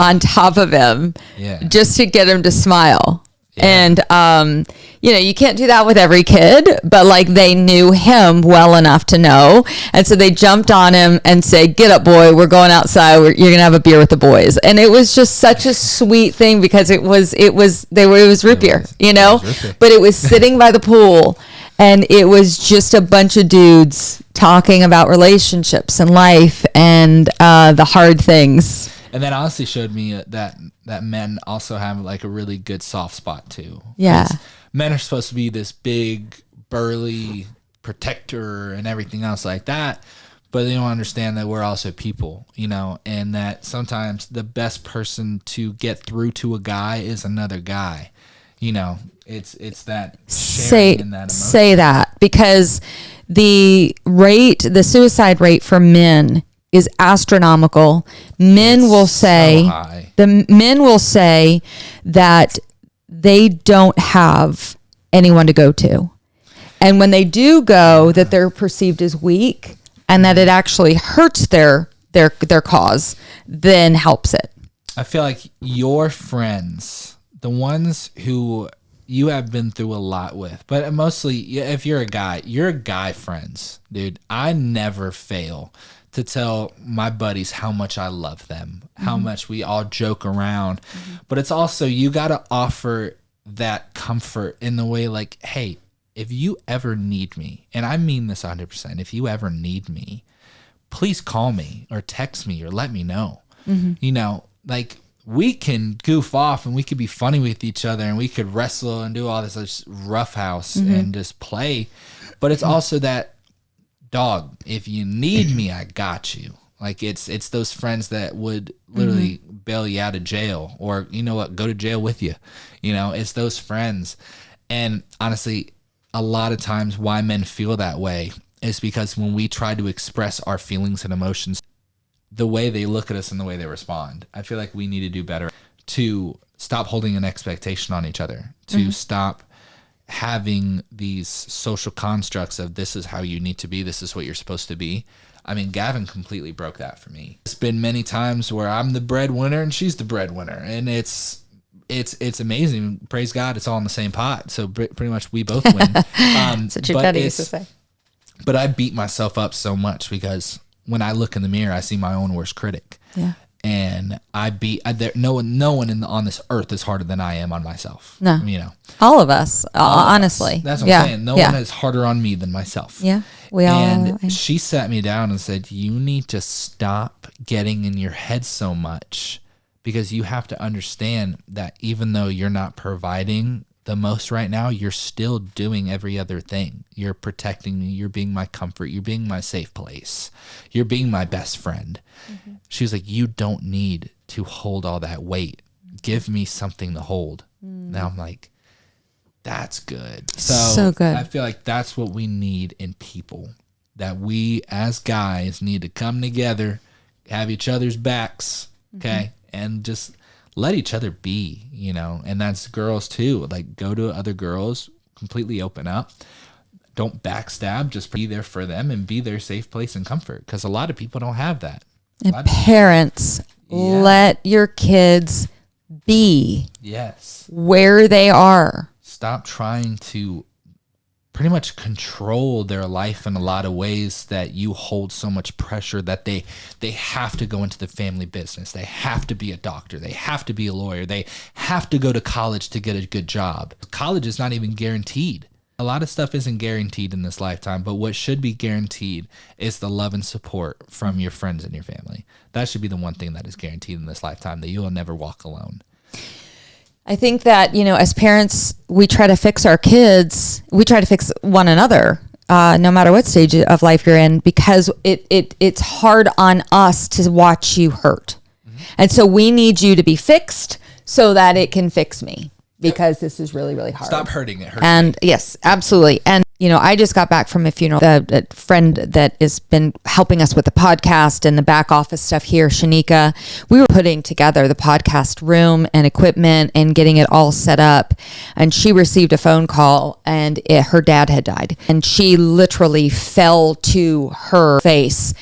of him. Yeah. Just to get him to smile. Yeah. And, you can't do that with every kid, but like they knew him well enough to know. And so they jumped on him and said, get up, boy, we're going outside. You're going to have a beer with the boys. And it was just such a sweet thing because it was root beer, but it was sitting by the pool and it was just a bunch of dudes talking about relationships and life and the hard things. And that honestly showed me that men also have like a really good soft spot too. Yeah. Men are supposed to be this big, burly protector and everything else like that. But they don't understand that we're also people, you know, and that sometimes the best person to get through to a guy is another guy. You know, it's that sharing in that emotion. Say that, because the suicide rate for men is astronomical. Men will say that they don't have anyone to go to. And when they do go, that they're perceived as weak, and that it actually hurts their cause, then helps it. I feel like your friends, the ones who you have been through a lot with, but mostly if you're a guy, your guy friends, dude, I never fail to tell my buddies how much I love them, how much we all joke around. But it's also, you got to offer that comfort in the way like, hey, if you ever need me, and I mean this 100%, if you ever need me, please call me or text me or let me know. You know, like, we can goof off and we could be funny with each other and we could wrestle and do all this roughhouse and just play. But it's also that, dog, if you need me, I got you. Like, it's those friends that would literally bail you out of jail, or, you know what, go to jail with you. You know, it's those friends. And honestly, a lot of times why men feel that way is because when we try to express our feelings and emotions, the way they look at us and the way they respond, I feel like we need to do better to stop holding an expectation on each other, to stop having these social constructs of this is how you need to be, this is what you're supposed to be. I mean, Gavin completely broke that for me. It's been many times where I'm the breadwinner and she's the breadwinner, and it's amazing. Praise God, it's all in the same pot. So pretty much we both win. That's what your daddy used to say. But I beat myself up so much because when I look in the mirror, I see my own worst critic. Yeah. And no one on this earth is harder than I am on myself. No. You know. All of us, honestly. That's what I'm saying. No one is harder on me than myself. Yeah. She sat me down and said, you need to stop getting in your head so much, because you have to understand that even though you're not providing the most right now, you're still doing every other thing. You're protecting me. You're being my comfort. You're being my safe place. You're being my best friend. She was like, you don't need to hold all that weight. Give me something to hold. Now I'm like, that's good. So good. I feel like that's what we need in people, that we as guys need to come together, have each other's backs, okay? And just let each other be, you know, and that's girls too. Like, go to other girls, completely open up. Don't backstab, just be there for them and be their safe place and comfort. Because a lot of people don't have that. And parents, let your kids be where they are. Stop trying to pretty much control their life in a lot of ways that you hold so much pressure that they have to go into the family business. They have to be a doctor. They have to be a lawyer. They have to go to college to get a good job. College is not even guaranteed. A lot of stuff isn't guaranteed in this lifetime, but what should be guaranteed is the love and support from your friends and your family. That should be the one thing that is guaranteed in this lifetime, that you will never walk alone. I think that, you know, as parents, we try to fix our kids. We try to fix one another, no matter what stage of life you're in, because it's hard on us to watch you hurt. And so we need you to be fixed so that it can fix me, because this is really, really hard. Stop hurting it. Yes, absolutely. And, you know, I just got back from a funeral. A friend that has been helping us with the podcast and the back office stuff here, Shanika, we were putting together the podcast room and equipment and getting it all set up. And she received a phone call, and her dad had died. And she literally fell to her face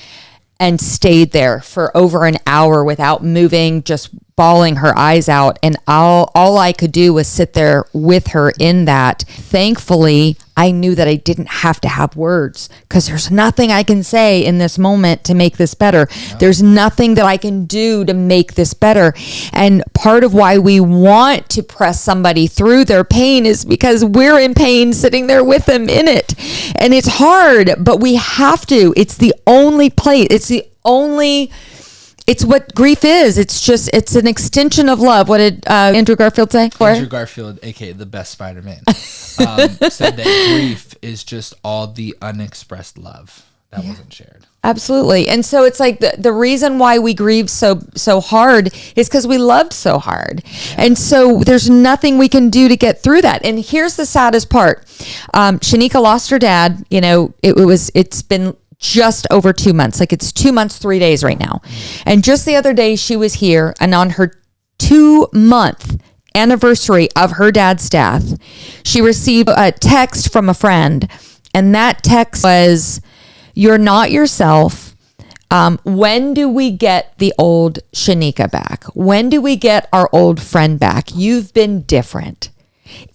and stayed there for over an hour without moving, just bawling her eyes out. And all I could do was sit there with her in that. Thankfully, I knew that I didn't have to have words, because there's nothing I can say in this moment to make this better. No. There's nothing that I can do to make this better. And part of why we want to press somebody through their pain is because we're in pain sitting there with them in it. And it's hard, but we have to. It's the only place. It's the only it's what grief is. It's an extension of love. What did Andrew Garfield say? Andrew Garfield, aka the best Spider-Man, said that grief is just all the unexpressed love that wasn't shared. Absolutely. And so it's like the reason why we grieve so hard is because we loved so hard. Yeah. And so there's nothing we can do to get through that. And here's the saddest part. Shanika lost her dad. You know, it's been just over 2 months. Like it's 2 months, 3 days right now. And just the other day she was here, and on her 2-month anniversary of her dad's death, she received a text from a friend. And that text was, "You're not yourself. When do we get the old Shanika back? When do we get our old friend back? You've been different."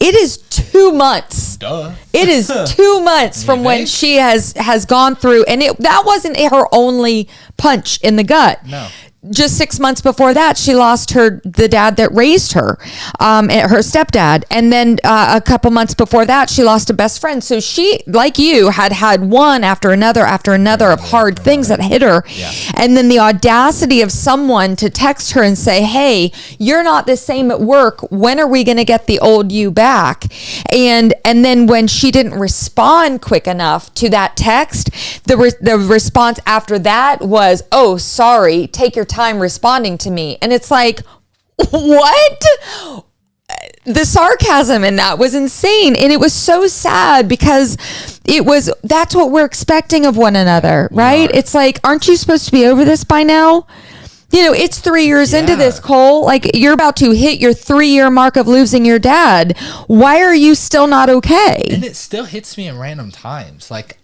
It is 2 months. Duh. It is 2 months from when she has gone through, and that wasn't her only punch in the gut. No. Just 6 months before that, she lost the dad that raised her, her stepdad. And then a couple months before that, she lost a best friend. So she, like you, had one after another of hard things that hit her. Yeah. And then the audacity of someone to text her and say, "Hey, you're not the same at work. When are we going to get the old you back?" And then when she didn't respond quick enough to that text, the response after that was, "Oh, sorry, take your time responding to me." And it's like, what? The sarcasm in that was insane. And it was so sad because that's what we're expecting of one another, right? It's like, aren't you supposed to be over this by now? You know, it's 3 years into this, Cole. Like, you're about to hit your 3-year mark of losing your dad. Why are you still not okay? And it still hits me in random times. Like,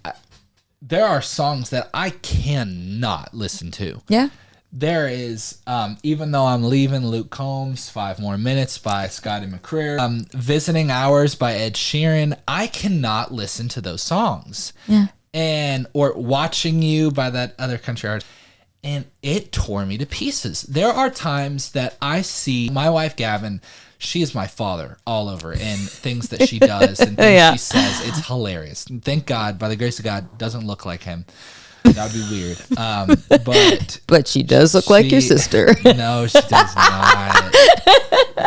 there are songs that I cannot listen to. Yeah. There is, even though I'm leaving, Luke Combs, 5 More Minutes by Scotty McCreer, Visiting Hours by Ed Sheeran. I cannot listen to those songs. Yeah. Or Watching You by that other country artist. And it tore me to pieces. There are times that I see my wife, Gavin, she is my father all over, and things that she does and things she says, it's hilarious. And thank God, by the grace of God, doesn't look like him. That would be weird. But she does look like your sister. No, she does not.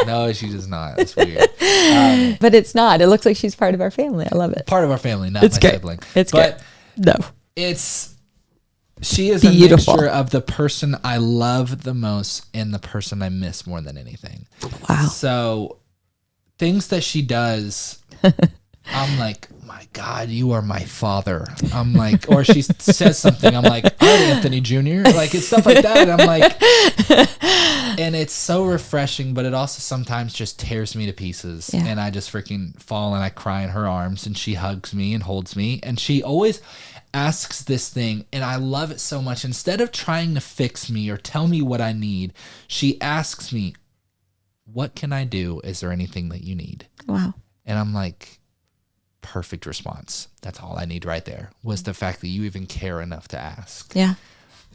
No, she does not. It's weird. But it's not. It looks like she's part of our family. I love it. Part of our family, not my sibling. It's good. No. She is beautiful. A mixture of the person I love the most and the person I miss more than anything. Wow. So things that she does, I'm like, my God, you are my father. I'm like, or she says something, I'm like, all right, Anthony Jr. Like, it's stuff like that. And I'm like, and it's so refreshing, but it also sometimes just tears me to pieces. Yeah. And I just freaking fall and I cry in her arms, and she hugs me and holds me. And she always asks this thing, and I love it so much. Instead of trying to fix me or tell me what I need, she asks me, "What can I do? Is there anything that you need?" Wow. And I'm like, perfect response. That's all I need right there, was the fact that you even care enough to ask. Yeah.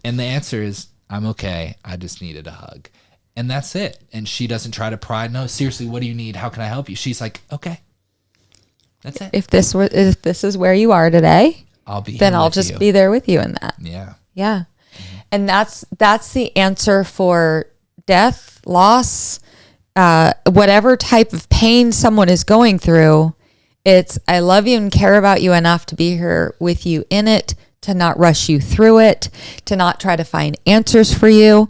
And the answer is, I'm okay. I just needed a hug. And that's it. And she doesn't try to pry. No, seriously, what do you need? How can I help you? She's like, okay. That's it. If this is where you are today, I'll just be there with you in that. Yeah. Yeah. Mm-hmm. And that's the answer for death, loss, whatever type of pain someone is going through. It's, I love you and care about you enough to be here with you in it, to not rush you through it, to not try to find answers for you.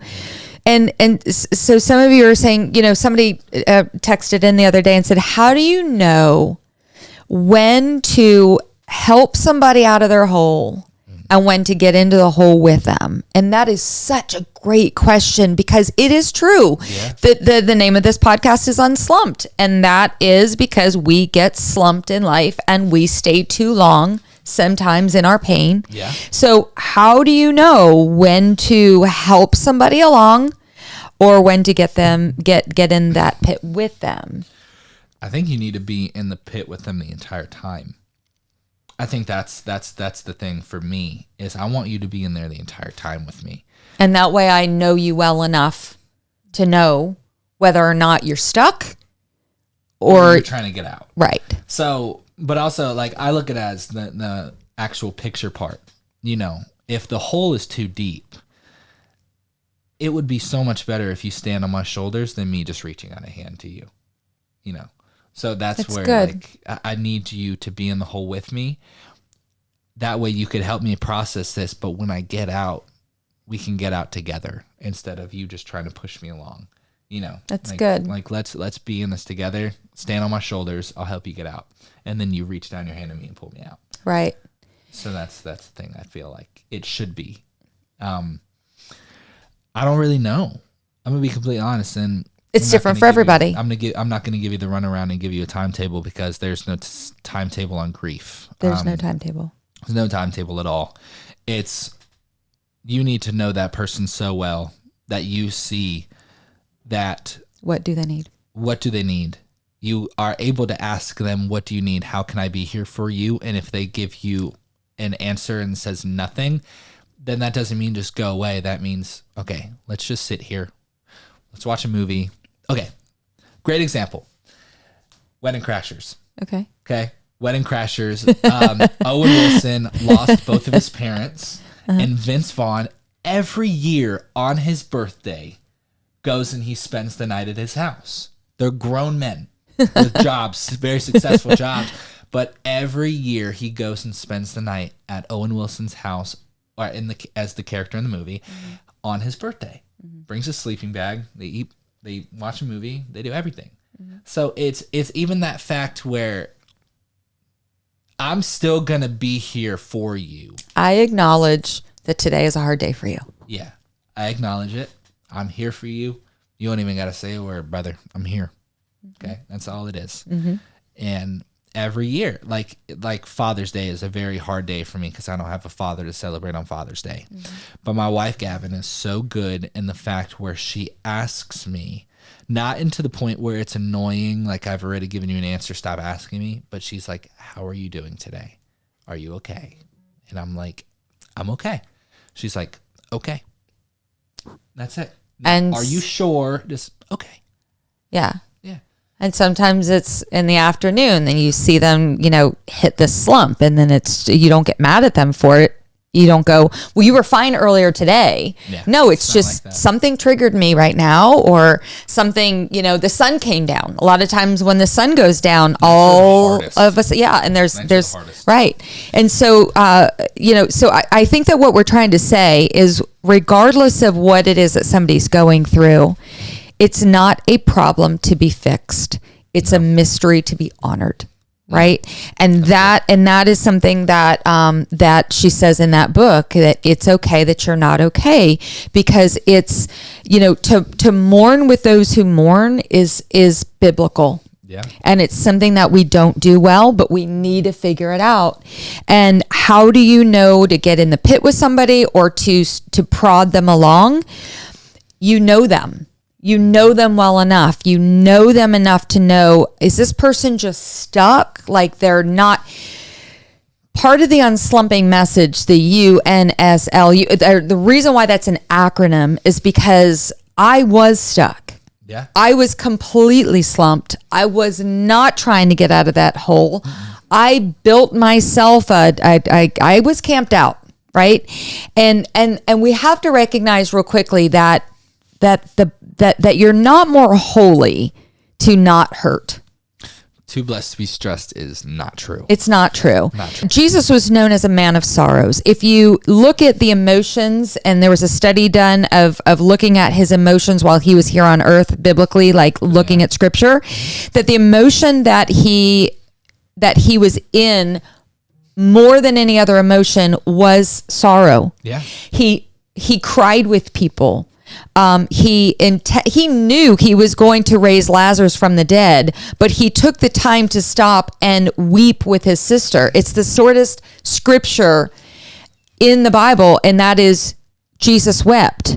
And so some of you are saying, somebody texted in the other day and said, how do you know when to help somebody out of their hole and when to get into the hole with them? And that is such a great question, because it is true. Yeah. The name of this podcast is Unslumped. And that is because we get slumped in life and we stay too long sometimes in our pain. Yeah. So how do you know when to help somebody along or when to get in that pit with them? I think you need to be in the pit with them the entire time. I think that's the thing for me, is I want you to be in there the entire time with me. And that way I know you well enough to know whether or not you're stuck or you're trying to get out. Right. So, but also, like, I look at it as the actual picture part. If the hole is too deep, it would be so much better if you stand on my shoulders than me just reaching out a hand to you, So that's where good. like I need you to be in the hole with me. That way you could help me process this, but when I get out, we can get out together instead of you just trying to push me along. That's like, good. Like let's be in this together. Stand on my shoulders. I'll help you get out, and then you reach down your hand at me and pull me out. Right. So that's the thing. I feel like it should be. I don't really know. I'm gonna be completely honest, and it's different for everybody. I'm not gonna give you the runaround and give you a timetable because there's no timetable on grief. There's no timetable. There's no timetable at all. It's you need to know that person so well that you see that. What do they need? What do they need? You are able to ask them, what do you need? How can I be here for you? And if they give you an answer and says nothing, then that doesn't mean just go away. That means, okay, let's just sit here. Let's watch a movie. Okay. Great example. Wedding Crashers. Okay. Wedding Crashers. Owen Wilson lost both of his parents, and Vince Vaughn every year on his birthday goes and he spends the night at his house. They're grown men with jobs, very successful jobs, but every year he goes and spends the night at Owen Wilson's house, or as the character in the movie, on his birthday. Brings a sleeping bag. They eat. They watch a movie. They do everything. So it's even that fact where I'm still gonna be here for you. I acknowledge that today is a hard day for you. Yeah, I acknowledge it. I'm here for you. You don't even got to say a word, brother. I'm here. Okay, that's all it is. And every year, like Father's Day is a very hard day for me because I don't have a father to celebrate on Father's Day. But my wife, Gavin, is so good in the fact where she asks me, not into the point where it's annoying, like I've already given you an answer, stop asking me, but she's like, how are you doing today? Are you okay? And I'm like, I'm okay. She's like, okay. That's it. And are you sure? Just okay. Yeah. Yeah. And sometimes it's in the afternoon, then you see them, hit this slump, and then you don't get mad at them for it. You don't go, well, you were fine earlier today. Yeah, no, it's just like something triggered me right now, or something, the sun came down. A lot of times when the sun goes down, that's all of us, and there's right. And so, so I think that what we're trying to say is, regardless of what it is that somebody's going through, it's not a problem to be fixed. It's a mystery to be honored. Right. And that is something that that she says in that book, that it's okay that you're not okay, because it's, to mourn with those who mourn is biblical. Yeah. And it's something that we don't do well, but we need to figure it out. And how do you know to get in the pit with somebody or to prod them along? You know them. You know them well enough. You know them enough to know, is this person just stuck? Like they're not part of the unslumping message, the UNSL. The reason why that's an acronym is because I was stuck. Yeah. I was completely slumped. I was not trying to get out of that hole. I built myself I was camped out, right? And we have to recognize real quickly that you're not more holy to not hurt. Too blessed to be stressed is not true. It's not true. Not true. Jesus was known as a man of sorrows. If you look at the emotions, and there was a study done of looking at his emotions while he was here on earth biblically, like looking at scripture, that the emotion that he was in more than any other emotion was sorrow. Yeah. He cried with people. He knew he was going to raise Lazarus from the dead, but he took the time to stop and weep with his sister. It's the shortest scripture in the Bible, and that is Jesus wept.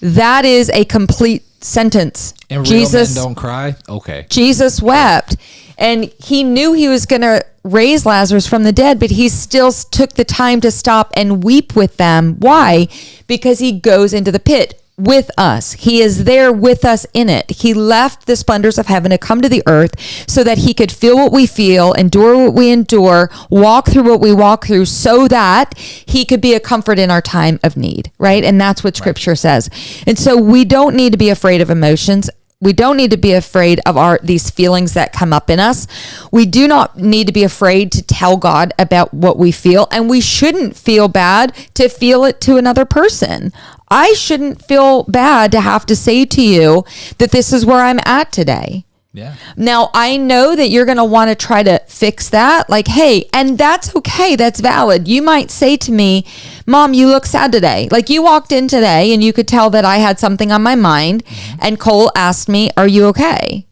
That is a complete sentence. And real men don't cry? Okay. Jesus wept. And he knew he was going to raise Lazarus from the dead, but he still took the time to stop and weep with them. Why? Because he goes into the pit. with us. He is there with us in it. He left the splendors of heaven to come to the earth so that he could feel what we feel, endure what we endure, walk through what we walk through, so that he could be a comfort in our time of need, right? And that's what scripture says. And so we don't need to be afraid of emotions. We don't need to be afraid of these feelings that come up in us. We do not need to be afraid to tell God about what we feel, and we shouldn't feel bad to feel it to another person. I shouldn't feel bad to have to say to you that this is where I'm at today. Yeah. Now, I know that you're going to want to try to fix that. Like, hey, and that's okay. That's valid. You might say to me, Mom, you look sad today. Like, you walked in today and you could tell that I had something on my mind. And Cole asked me, are you okay?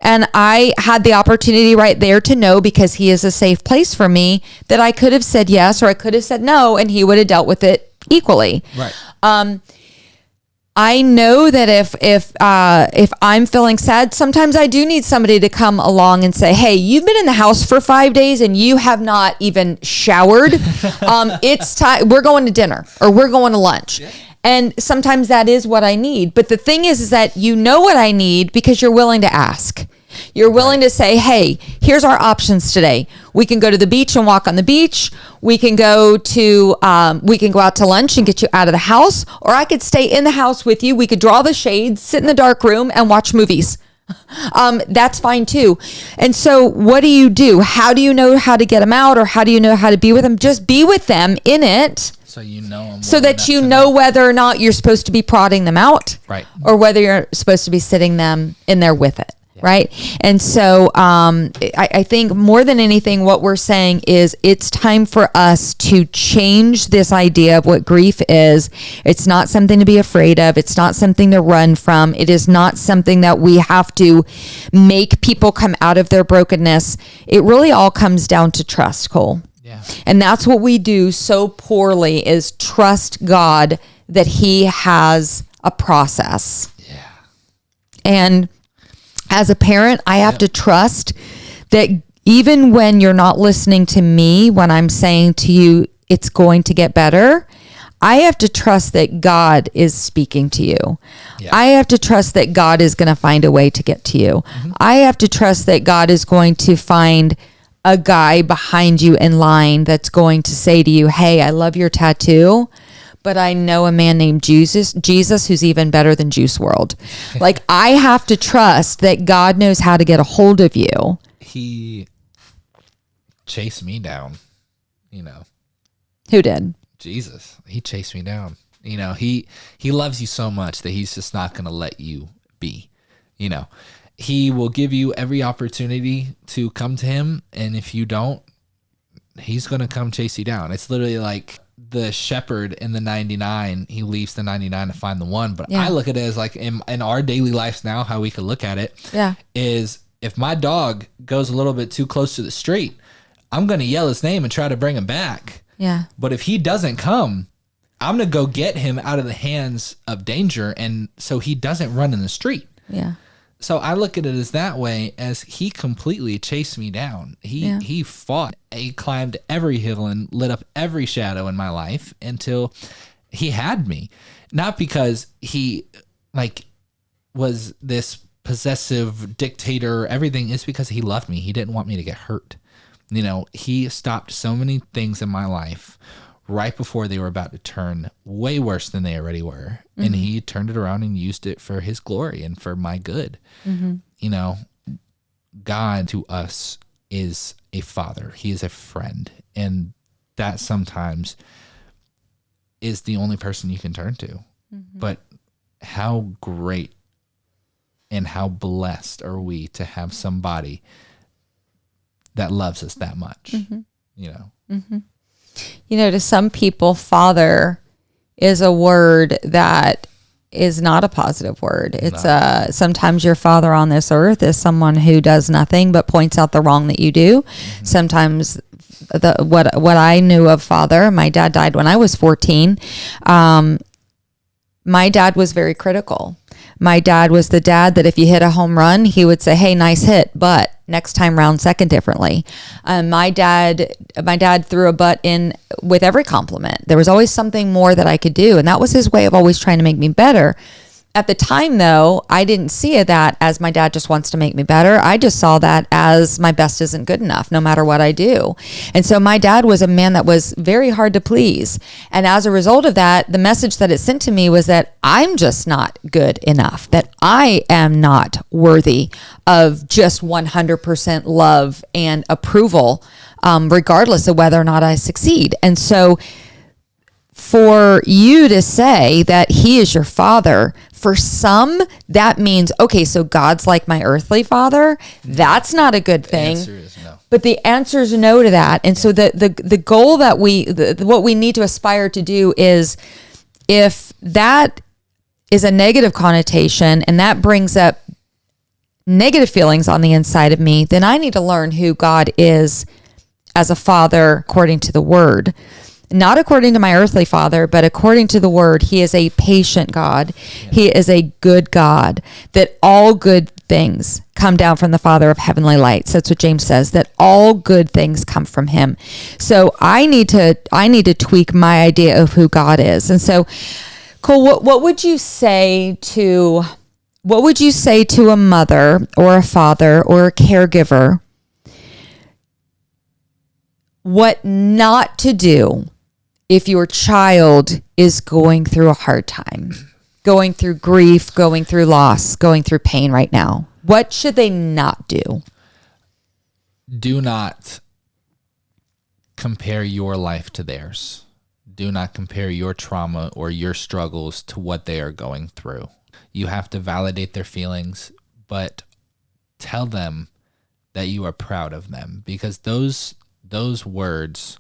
And I had the opportunity right there to know, because he is a safe place for me, that I could have said yes or I could have said no, and he would have dealt with it equally. Right. I know that if I'm feeling sad, sometimes I do need somebody to come along and say, hey, you've been in the house for 5 days and you have not even showered. It's time. We're going to dinner or we're going to lunch. Yeah. And sometimes that is what I need. But the thing is that you know what I need because you're willing to ask. You're willing to say, hey, here's our options today. We can go to the beach and walk on the beach. We can go out to lunch and get you out of the house. Or I could stay in the house with you. We could draw the shades, sit in the dark room and watch movies. That's fine too. And so what do? How do you know how to get them out, or how do you know how to be with them? Just be with them in it. So you know them. So that you know whether or not you're supposed to be prodding them out. Right. Or whether you're supposed to be sitting them in there with it. Right. And so I think more than anything, what we're saying is it's time for us to change this idea of what grief is. It's not something to be afraid of. It's not something to run from. It is not something that we have to make people come out of their brokenness. It really all comes down to trust, Cole. Yeah. And that's what we do so poorly, is trust God that he has a process. Yeah. And as a parent, I have to trust that even when you're not listening to me, when I'm saying to you, it's going to get better, I have to trust that God is speaking to you. Yeah. I have to trust that God is going to find a way to get to you. Mm-hmm. I have to trust that God is going to find a guy behind you in line that's going to say to you, hey, I love your tattoo, but I know a man named Jesus who's even better than Juice WRLD. Like, I have to trust that God knows how to get a hold of you. He chased me down, Who did? Jesus. He chased me down. He loves you so much that he's just not going to let you be. He will give you every opportunity to come to him, and if you don't, he's going to come chase you down. It's literally like the shepherd in the 99, he leaves the 99 to find the one. But I look at it as like in our daily lives now, how we could look at it is, if my dog goes a little bit too close to the street, I'm going to yell his name and try to bring him back. Yeah. But if he doesn't come, I'm going to go get him out of the hands of danger. And so he doesn't run in the street. Yeah. So I look at it as that way, as he completely chased me down. He fought. He climbed every hill and lit up every shadow in my life until he had me. Not because he was this possessive dictator or everything. It's because he loved me. He didn't want me to get hurt. He stopped so many things in my life right before they were about to turn way worse than they already were. Mm-hmm. And he turned it around and used it for his glory and for my good. Mm-hmm. God to us is a father. He is a friend. And that sometimes is the only person you can turn to. Mm-hmm. But how great and how blessed are we to have somebody that loves us that much, Mm-hmm. To some people, father is a word that is not a positive word. It's sometimes your father on this earth is someone who does nothing but points out the wrong that you do. Mm-hmm. Sometimes what I knew of father, my dad died when I was 14. My dad was very critical. My dad was the dad that if you hit a home run, he would say, hey, nice hit, but next time round second differently. My dad threw a butt in with every compliment. There was always something more that I could do. And that was his way of always trying to make me better. At the time, though, I didn't see that as my dad just wants to make me better. I just saw that as my best isn't good enough, no matter what I do. And so my dad was a man that was very hard to please. And as a result of that, the message that it sent to me was that I'm just not good enough, that I am not worthy of just 100% love and approval, regardless of whether or not I succeed. And so for you to say that he is your father, for some, that means, okay, so God's like my earthly father. That's not a good thing. The answer is no. But the answer is no to that. And so the goal that what we need to aspire to do is, if that is a negative connotation and that brings up negative feelings on the inside of me, then I need to learn who God is as a father according to the word. Not according to my earthly father, but according to the word. He is a patient God. Yeah. He is a good God, that all good things come down from the Father of heavenly lights. That's what James says, that all good things come from him. So I need to tweak my idea of who God is. And so, Cole, what would you say to a mother or a father or a caregiver, what not to do if your child is going through a hard time, going through grief, going through loss, going through pain right now? What should they not do? Do not compare your life to theirs. Do not compare your trauma or your struggles to what they are going through. You have to validate their feelings, but tell them that you are proud of them, because those words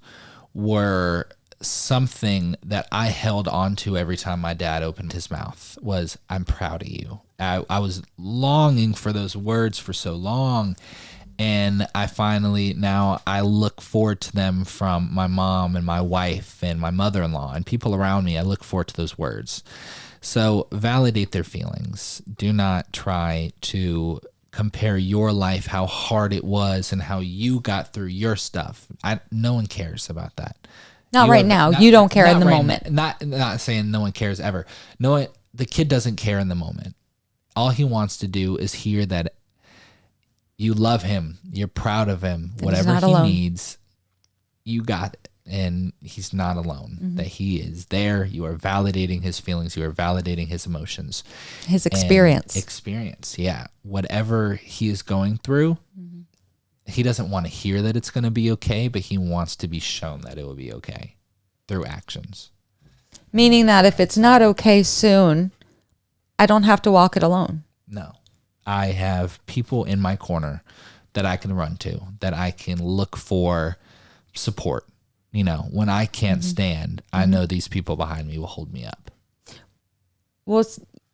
were something that I held on to every time my dad opened his mouth, was, I'm proud of you. I was longing for those words for so long. And now I look forward to them from my mom and my wife and my mother-in-law and people around me. I look forward to those words. So validate their feelings. Do not try to compare your life, how hard it was and how you got through your stuff. No one cares about that. Not right now. You don't care in the moment. Not saying no one cares ever. The kid doesn't care in the moment. All he wants to do is hear that you love him, you're proud of him, whatever he needs, you got it. And he's not alone, that he is there. You are validating his feelings. You are validating his emotions. His experience. Yeah. Whatever he is going through, he doesn't want to hear that it's going to be okay, but he wants to be shown that it will be okay through actions. Meaning that if it's not okay soon, I don't have to walk it alone. No. I have people in my corner that I can run to, that I can look for support. When I can't stand, I know these people behind me will hold me up. Well,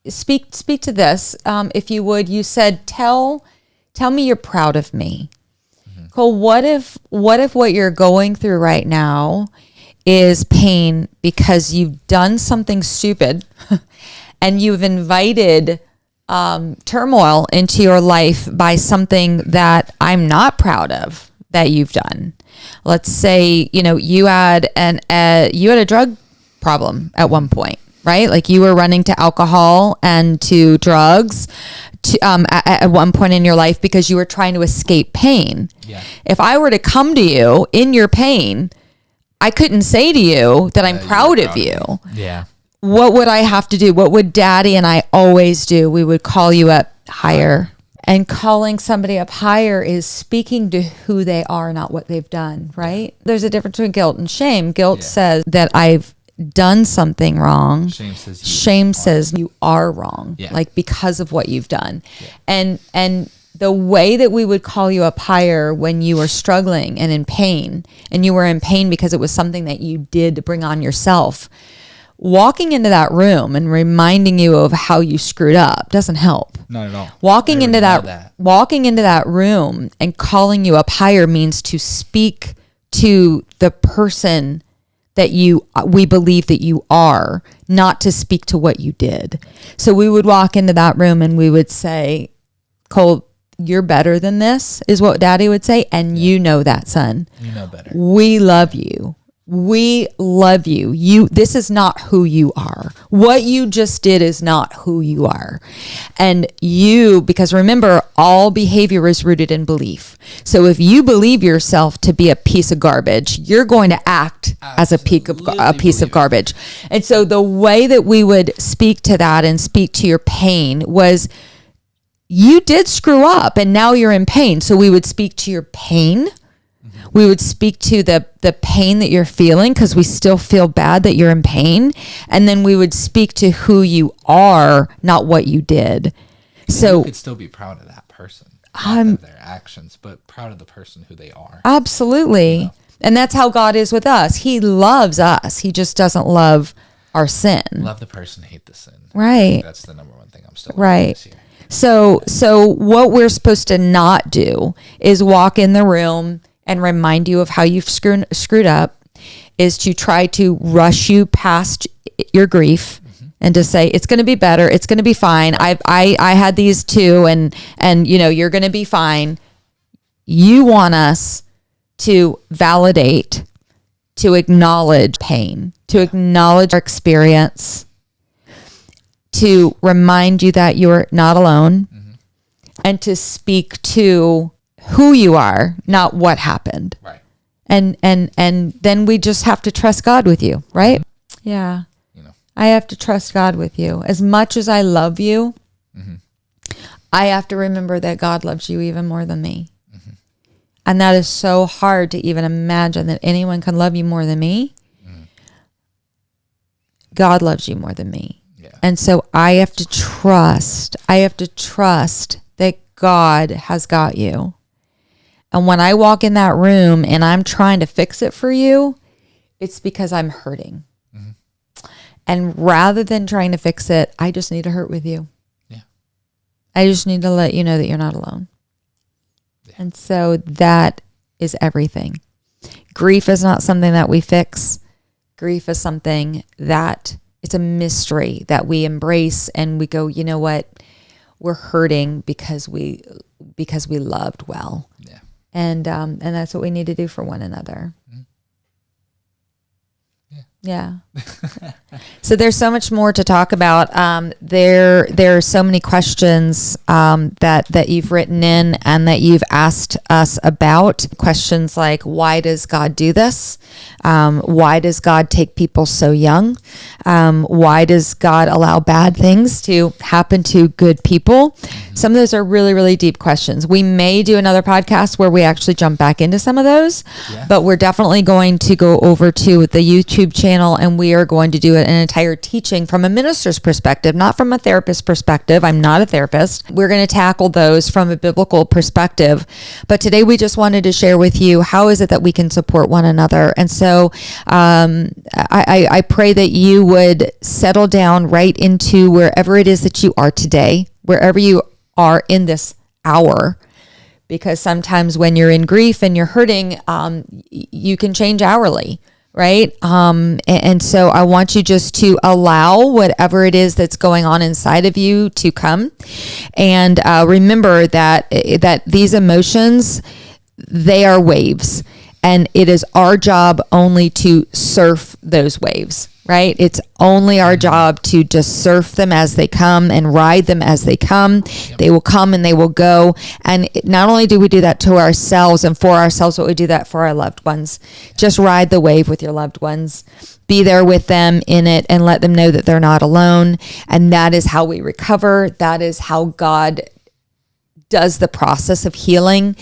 speak to this, if you would. You said, tell me you're proud of me. Cole, what if what you're going through right now is pain because you've done something stupid and you've invited turmoil into your life by something that I'm not proud of that you've done. Let's say, you had a drug problem at one point, right? Like you were running to alcohol and to drugs at one point in your life because you were trying to escape pain. Yeah. If I were to come to you in your pain, I couldn't say to you that I'm proud of you. Yeah. What would I have to do? What would Daddy and I always do? We would call you up higher. And calling somebody up higher is speaking to who they are, not what they've done, right? There's a difference between guilt and shame. Guilt says that I've done something wrong. Shame says you are wrong, like because of what you've done. Yeah. And the way that we would call you up higher when you were struggling and in pain, and you were in pain because it was something that you did to bring on yourself, walking into that room and reminding you of how you screwed up doesn't help. Not at all. Walking into that room and calling you up higher means to speak to the person that we believe that you are, not to speak to what you did. So we would walk into that room and we would say, Cole, you're better than this, is what Daddy would say. And you know that, son. You know better. We love you. We love you. This is not who you are. What you just did is not who you are. And because remember, all behavior is rooted in belief. So if you believe yourself to be a piece of garbage, you're going to act as a piece of garbage. And so the way that we would speak to that and speak to your pain was, you did screw up and now you're in pain. So we would speak to your pain. We would speak to the pain that you're feeling, because we still feel bad that you're in pain. And then we would speak to who you are, not what you did. So you could still be proud of that person, not of their actions, but proud of the person who they are. Absolutely. You know? And that's how God is with us. He loves us. He just doesn't love our sin. Love the person, hate the sin. Right. That's the number one thing I'm still right. This year. So what we're supposed to not do is walk in the room and remind you of how you've screwed up, is to try to rush you past your grief and to say, it's going to be better. It's going to be fine. I had these too. And you're going to be fine. You want us to validate, to acknowledge pain, to acknowledge our experience, to remind you that you're not alone, and to speak to who you are, not what happened. Right. And then we just have to trust God with you, right? Yeah. I have to trust God with you. As much as I love you, I have to remember that God loves you even more than me. And that is so hard to even imagine that anyone can love you more than me. God loves you more than me. Yeah. And so I have to trust that God has got you. And when I walk in that room and I'm trying to fix it for you, it's because I'm hurting. And rather than trying to fix it, I just need to hurt with you. Yeah. I just need to let you know that you're not alone. Yeah. And so that is everything. Grief is not something that we fix. Grief is something that it's a mystery that we embrace, and we go, you know what? We're hurting because we loved well. Yeah. And that's what we need to do for one another. Yeah. So there's so much more to talk about. There are so many questions that you've written in and that you've asked us about. Questions like, why does God do this? Why does God take people so young? Why does God allow bad things to happen to good people? Some of those are really, really deep questions. We may do another podcast where we actually jump back into some of those, but we're definitely going to go over to the YouTube channel, and we are going to do an entire teaching from a minister's perspective, not from a therapist perspective. I'm not a therapist. We're going to tackle those from a biblical perspective. But today we just wanted to share with you, how is it that we can support one another? And so I pray that you would settle down right into wherever it is that you are today, wherever you are in this hour, because sometimes when you're in grief and you're hurting, you can change hourly, right? And so I want you just to allow whatever it is that's going on inside of you to come, and remember that these emotions, they are waves, and it is our job only to surf those waves. Right? It's only our job to just surf them as they come and ride them as they come. Yep. They will come and they will go. And not only do we do that to ourselves and for ourselves, but we do that for our loved ones. Just ride the wave with your loved ones. Be there with them in it and let them know that they're not alone. And that is how we recover. That is how God does the process of healing.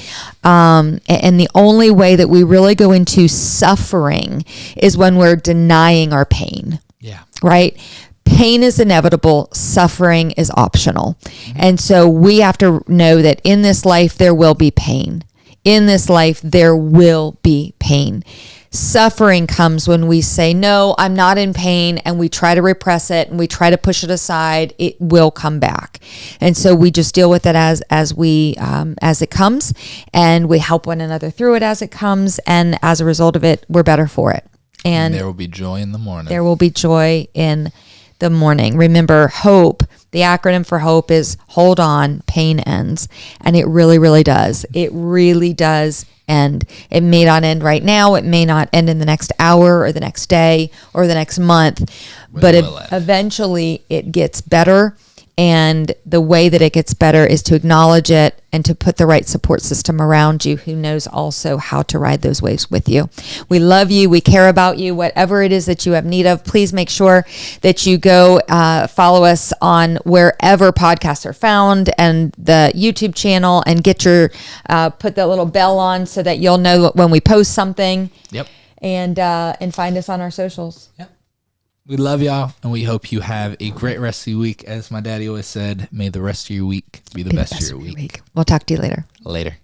And the only way that we really go into suffering is when we're denying our pain. Yeah. Right? Pain is inevitable. Suffering is optional. And so we have to know that in this life, there will be pain. In this life, there will be pain. Suffering comes when we say, no, I'm not in pain, and we try to repress it and we try to push it aside. It will come back. And so we just deal with it as it comes, and we help one another through it as it comes. And as a result of it, we're better for it. And there will be joy in the morning. There will be joy in the morning. Remember, hope, the acronym for hope is hold on, pain ends. And it really, really does. It really does end. It may not end right now. It may not end in the next hour or the next day or the next month. But eventually it gets better. And the way that it gets better is to acknowledge it and to put the right support system around you who knows also how to ride those waves with you. We love you. We care about you. Whatever it is that you have need of, please make sure that you go follow us on wherever podcasts are found and the YouTube channel, and get your put that little bell on so that you'll know when we post something. Yep. And find us on our socials. Yep. We love y'all, and we hope you have a great rest of your week. As my daddy always said, may the rest of your week be the best of your week. We'll talk to you later. Later.